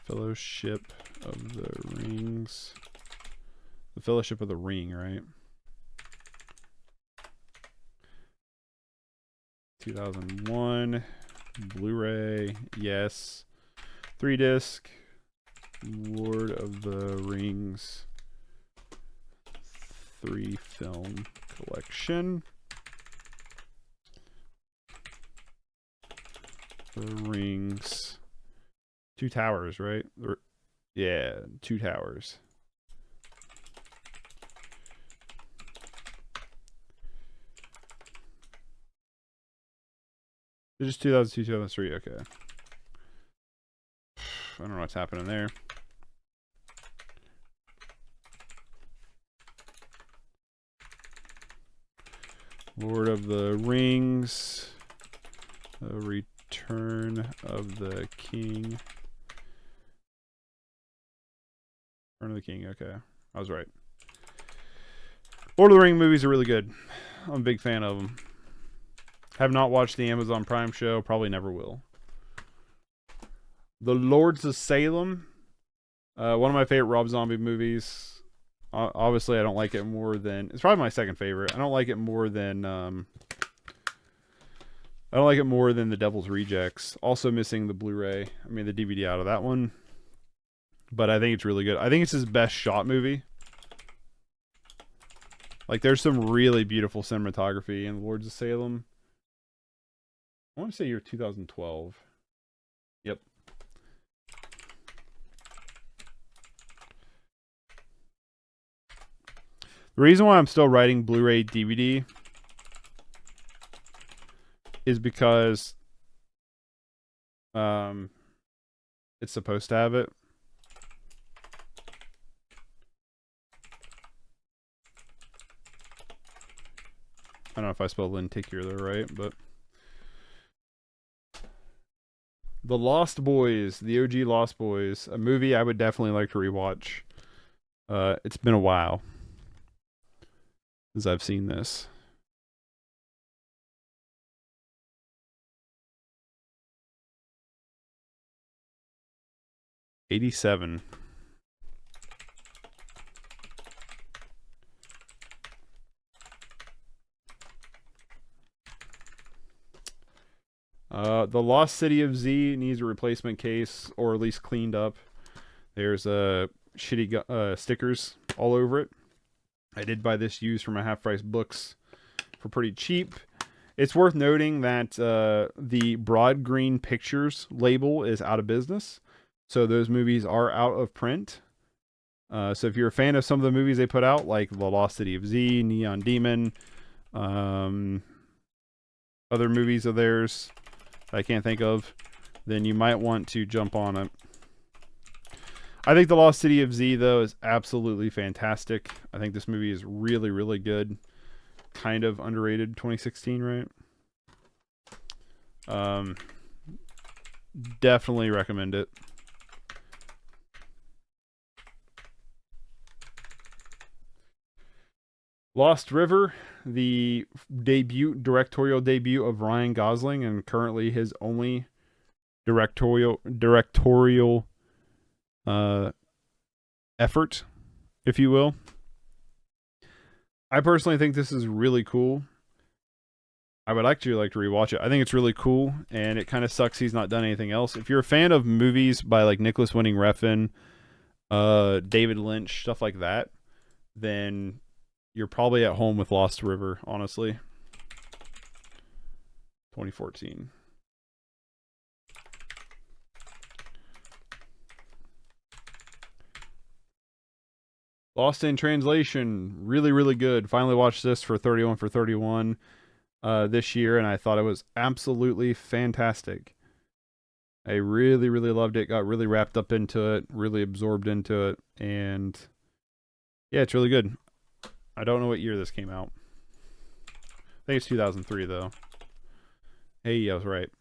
Fellowship of the Rings. The Fellowship of the Ring, right? 2001. Blu-ray, yes. 3-disc. Lord of the Rings 3 film collection. The Rings. 2 Towers, right? Yeah, 2 Towers. It's just 2002, 2003. Okay. I don't know what's happening there. Lord of the Rings. The Return of the King. Return of the King. Okay. I was right. Lord of the Rings movies are really good. I'm a big fan of them. Have not watched the Amazon Prime show. Probably never will. The Lords of Salem. One of my favorite Rob Zombie movies. Obviously, I don't like it more than... It's probably my second favorite. I don't like it more than... I don't like it more than The Devil's Rejects. Also missing the Blu-ray. I mean, the DVD out of that one. But I think it's really good. I think it's his best shot movie. Like, there's some really beautiful cinematography in Lords of Salem. I want to say year 2012. Yep. The reason why I'm still writing Blu-ray DVD is because it's supposed to have it. I don't know if I spelled lenticular there right, but The Lost Boys, the OG Lost Boys, a movie I would definitely like to rewatch. It's been a while since I've seen this. '87. The Lost City of Z needs a replacement case, or at least cleaned up. There's shitty stickers all over it. I did buy this used from a Half Price Books for pretty cheap. It's worth noting that the Broad Green Pictures label is out of business, so those movies are out of print. So if you're a fan of some of the movies they put out, like The Lost City of Z, Neon Demon, other movies of theirs I can't think of, then you might want to jump on it. I think The Lost City of Z, though, is absolutely fantastic. I think this movie is really, really good. Kind of underrated. 2016, right? Definitely recommend it. Lost River, the directorial debut of Ryan Gosling, and currently his only directorial uh, effort, if you will. I personally think this is really cool. I would actually like to rewatch it. I think it's really cool, and it kind of sucks he's not done anything else. If you're a fan of movies by like Nicholas Winding Refn, David Lynch, stuff like that, then you're probably at home with Lost River, honestly. 2014. Lost in Translation, really, really good. Finally watched this for 31 for 31 this year, and I thought it was absolutely fantastic. I really, really loved it. Got really wrapped up into it, really absorbed into it, and yeah, it's really good. I don't know what year this came out. I think it's 2003, though. Hey, I was right.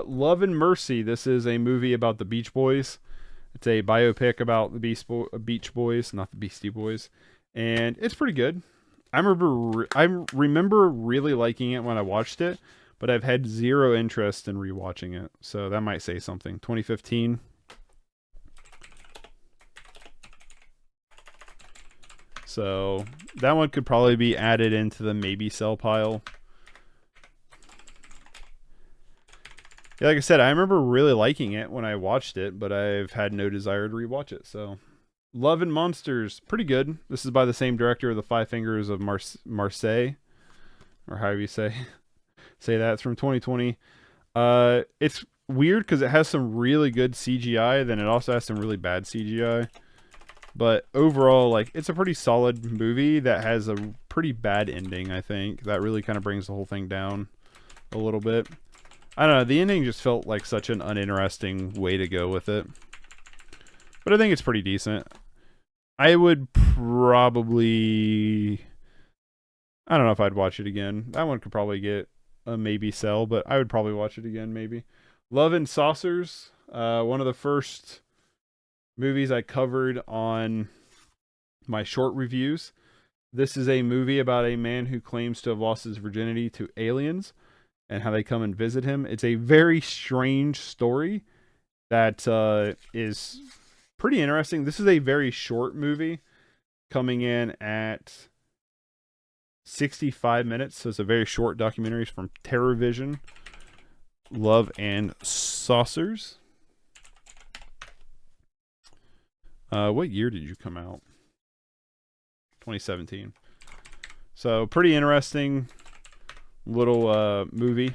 Love and Mercy. This is a movie about the Beach Boys. It's a biopic about the Beach Boys, not the Beastie Boys, and it's pretty good. I remember really liking it when I watched it, but I've had zero interest in rewatching it. So that might say something. 2015. So that one could probably be added into the maybe sell pile. Yeah, like I said, I remember really liking it when I watched it, but I've had no desire to rewatch it. So, Love and Monsters, pretty good. This is by the same director of The Five Fingers of Marseille, or however you say that. It's from 2020. It's weird because it has some really good CGI, then it also has some really bad CGI. But overall, like, it's a pretty solid movie that has a pretty bad ending. I think that really kind of brings the whole thing down a little bit. I don't know. The ending just felt like such an uninteresting way to go with it. But I think it's pretty decent. I would probably... I don't know if I'd watch it again. That one could probably get a maybe sell, but I would probably watch it again, maybe. Love and Saucers. One of the first movies I covered on my short reviews. This is a movie about a man who claims to have lost his virginity to aliens and how they come and visit him. It's a very strange story that is pretty interesting. This is a very short movie, coming in at 65 minutes. So it's a very short documentary from Terror Vision. Love and Saucers. What year did you come out? 2017. So pretty interesting little movie.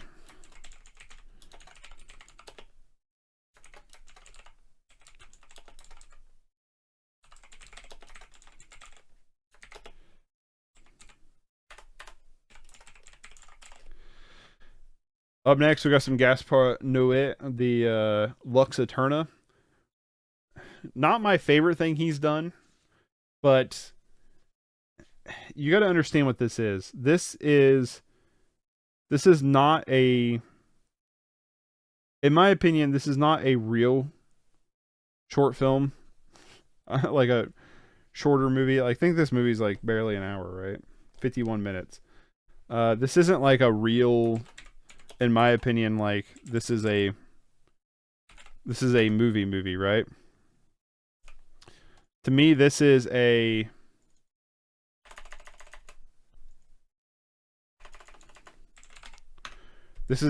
Up next, we got some Gaspar Noé, the Lux Eterna. Not my favorite thing he's done, but you got to understand what this is. This is not a, in my opinion, this is not a real short film, like a shorter movie. I think this movie's like barely an hour, right? 51 minutes. This isn't like a real, in my opinion, like this is a movie, right? To me, this is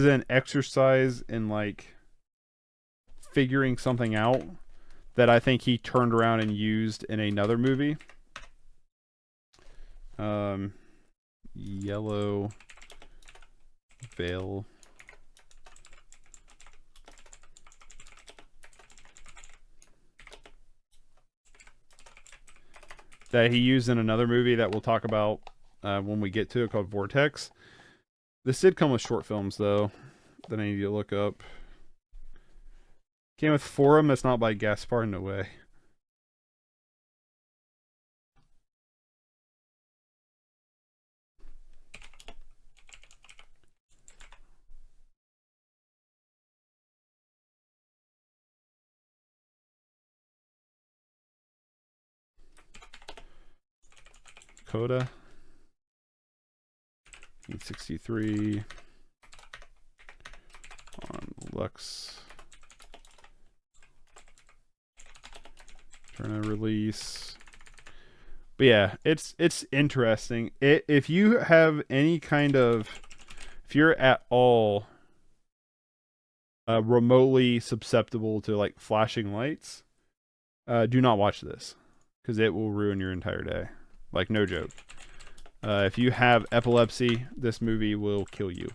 an exercise in like figuring something out that I think he turned around and used in another movie. Yellow Veil. That he used in another movie that we'll talk about when we get to it, called Vortex. This did come with short films, though, that I need to look up. Came with Forum. That's not by Gaspar Noé. Coda. 1963. On Lux. Trying to release. But yeah, it's interesting. If you have any kind of, if you're at all remotely susceptible to like flashing lights, do not watch this because it will ruin your entire day. Like, no joke. If you have epilepsy, this movie will kill you.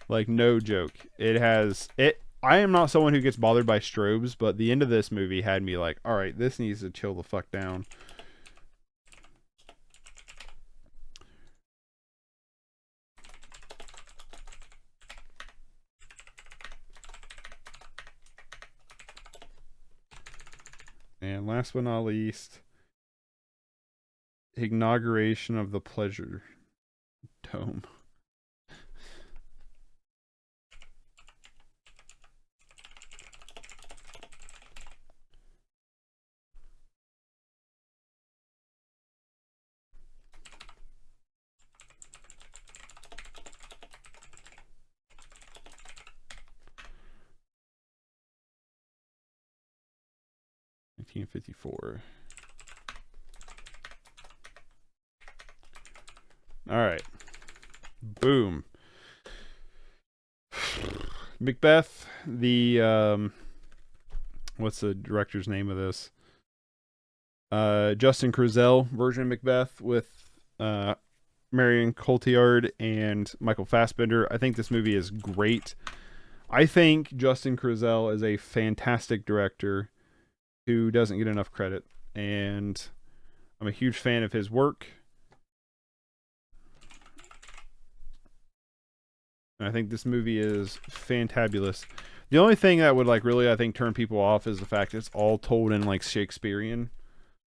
Like, no joke. I am not someone who gets bothered by strobes, but the end of this movie had me like, all right, this needs to chill the fuck down. And last but not least, inauguration of the Pleasure Dome. $1954. All right. Boom. Macbeth, the what's the director's name of this? Justin Kurzel version of Macbeth with Marion Cotillard and Michael Fassbender. I think this movie is great. I think Justin Kurzel is a fantastic director who doesn't get enough credit, and I'm a huge fan of his work. And I think this movie is fantabulous. The only thing that would like really I think turn people off is the fact it's all told in like Shakespearean.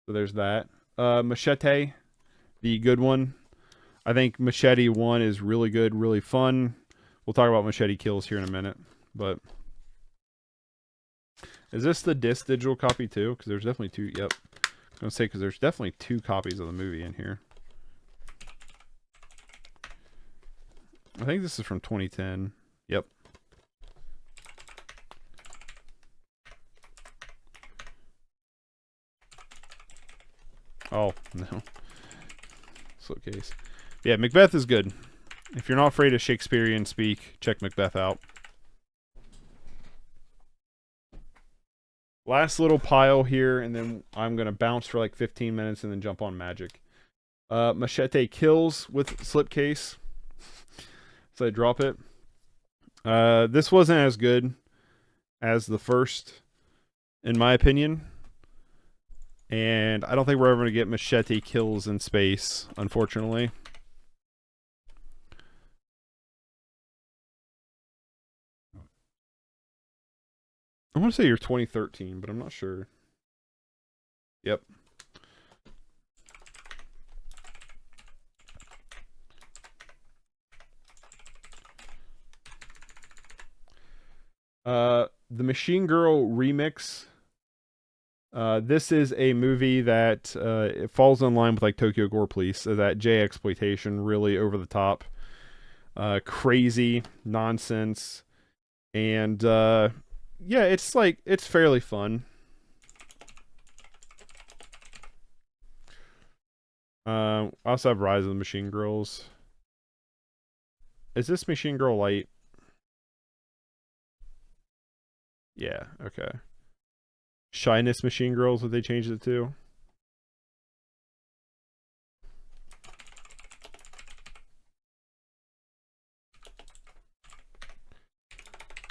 So there's that. Machete, the good one. I think Machete 1 is really good, really fun. We'll talk about Machete Kills here in a minute. But is this the disc digital copy too? Because there's definitely two. Yep. I'm going to say because there's definitely two copies of the movie in here. I think this is from 2010. Yep. Oh, no. Slipcase. Yeah, Macbeth is good. If you're not afraid of Shakespearean speak, check Macbeth out. Last little pile here, and then I'm going to bounce for like 15 minutes and then jump on Magic. Machete Kills with Slipcase. So I drop it. This wasn't as good as the first, in my opinion. And I don't think we're ever going to get Machete Kills in space, unfortunately. I want to say you're 2013, but I'm not sure. Yep. The Machine Girl remix. This is a movie that it falls in line with like Tokyo Gore Police, that J exploitation, really over the top, crazy nonsense, and yeah, it's like it's fairly fun. I also have Rise of the Machine Girls. Is this Machine Girl Light? Yeah, okay. Shyness Machine Girls, what they changed it to.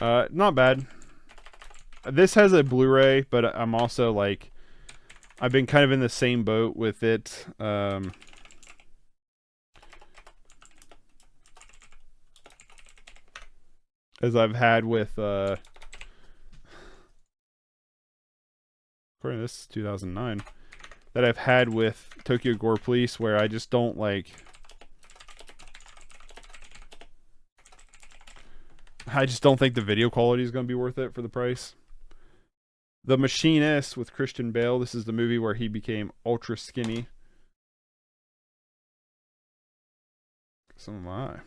Not bad. This has a Blu-ray, but I'm also like, I've been kind of in the same boat with it. As I've had with according to this, 2009, that I've had with Tokyo Gore Police, where I just don't like. I just don't think the video quality is going to be worth it for the price. The Machinist with Christian Bale. This is the movie where he became ultra skinny. So am I.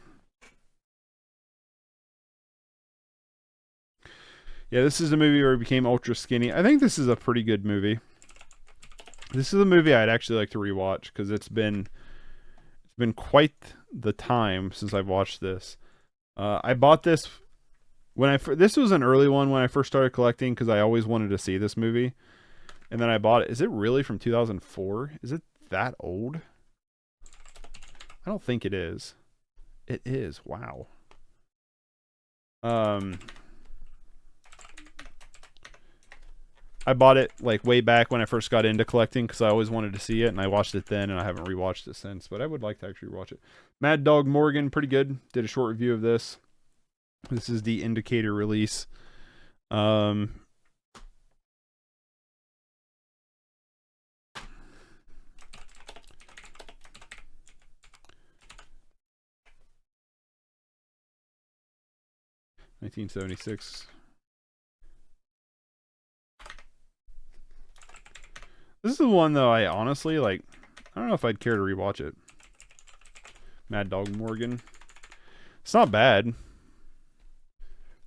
Yeah, this is a movie where he became ultra skinny. I think this is a pretty good movie. This is a movie I'd actually like to rewatch because it's been quite the time since I've watched this. I bought this when this was an early one when I first started collecting because I always wanted to see this movie, and then I bought it. Is it really from 2004? Is it that old? I don't think it is. It is. Wow. I bought it like way back when I first got into collecting because I always wanted to see it, and I watched it then, and I haven't rewatched it since. But I would like to actually watch it. Mad Dog Morgan, pretty good. Did a short review of this. This is the Indicator release. 1976. This is the one though I honestly like. I don't know if I'd care to rewatch it. Mad Dog Morgan. It's not bad.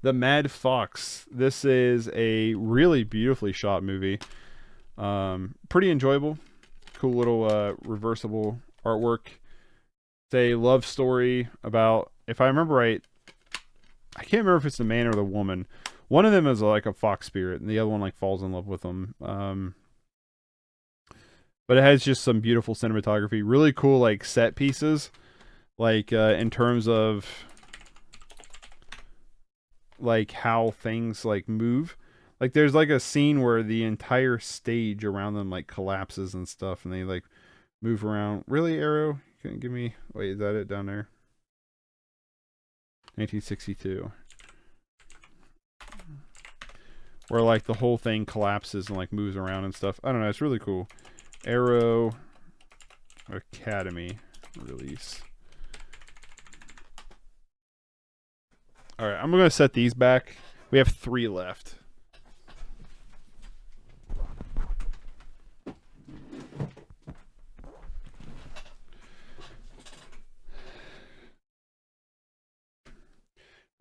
The Mad Fox. This is a really beautifully shot movie. Pretty enjoyable. Cool little reversible artwork. It's a love story about, if I remember right, I can't remember if it's the man or the woman. One of them is like a fox spirit, and the other one like falls in love with them. But it has just some beautiful cinematography. Really cool like set pieces. Like in terms of like how things like move. Like there's like a scene where the entire stage around them like collapses and stuff, and they like move around. Really, Arrow? You couldn't give me. Wait, is that it down there? 1962. Where like the whole thing collapses and like moves around and stuff. I don't know. It's really cool. Arrow Academy release. All right, I'm going to set these back. We have 3 left.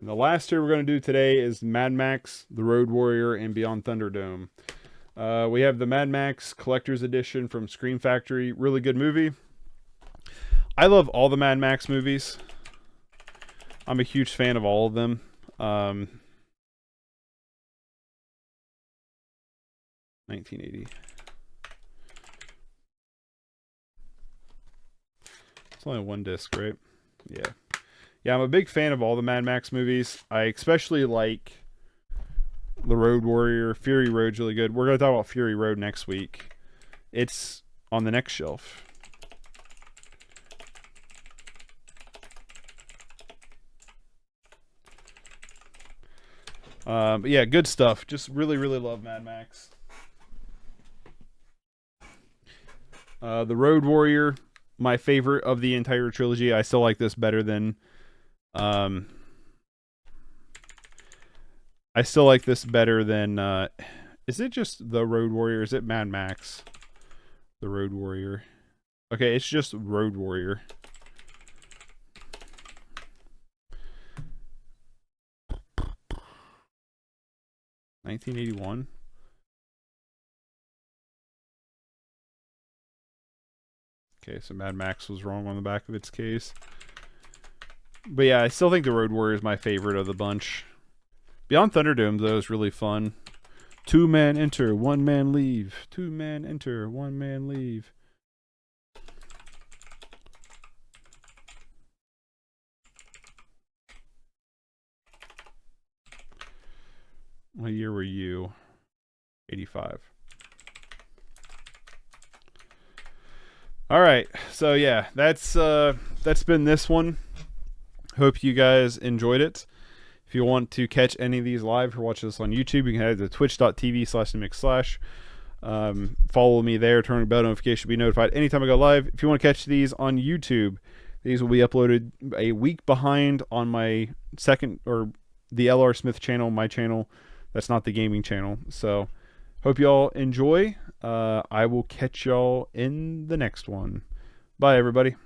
And the last two we're going to do today is Mad Max, The Road Warrior, and Beyond Thunderdome. We have the Mad Max Collector's Edition from Scream Factory. Really good movie. I love all the Mad Max movies. I'm a huge fan of all of them. 1980. It's only 1 disc, right? Yeah. Yeah, I'm a big fan of all the Mad Max movies. I especially like The Road Warrior. Fury Road's really good. We're going to talk about Fury Road next week. It's on the next shelf. But yeah, good stuff. Just really, really love Mad Max. The Road Warrior, my favorite of the entire trilogy. I still like this better than... I still like this better than... is it just The Road Warrior? Is it Mad Max? The Road Warrior. Okay, it's just Road Warrior. $1981. Okay, so Mad Max was wrong on the back of its case. But yeah, I still think The Road Warrior is my favorite of the bunch. Beyond Thunderdome, though, is really fun. 2 man enter, 1 man leave. 2 man enter, 1 man leave. What year were you? 85. All right, so yeah, that's been this one. Hope you guys enjoyed it. If you want to catch any of these live or watch this on YouTube, you can head to twitch.tv/nimix/. Follow me there, turn the bell notification to be notified anytime I go live. If you want to catch these on YouTube, these will be uploaded a week behind on my second, or the LR Smith channel, my channel. That's not the gaming channel. So hope y'all enjoy. I will catch y'all in the next one. Bye, everybody.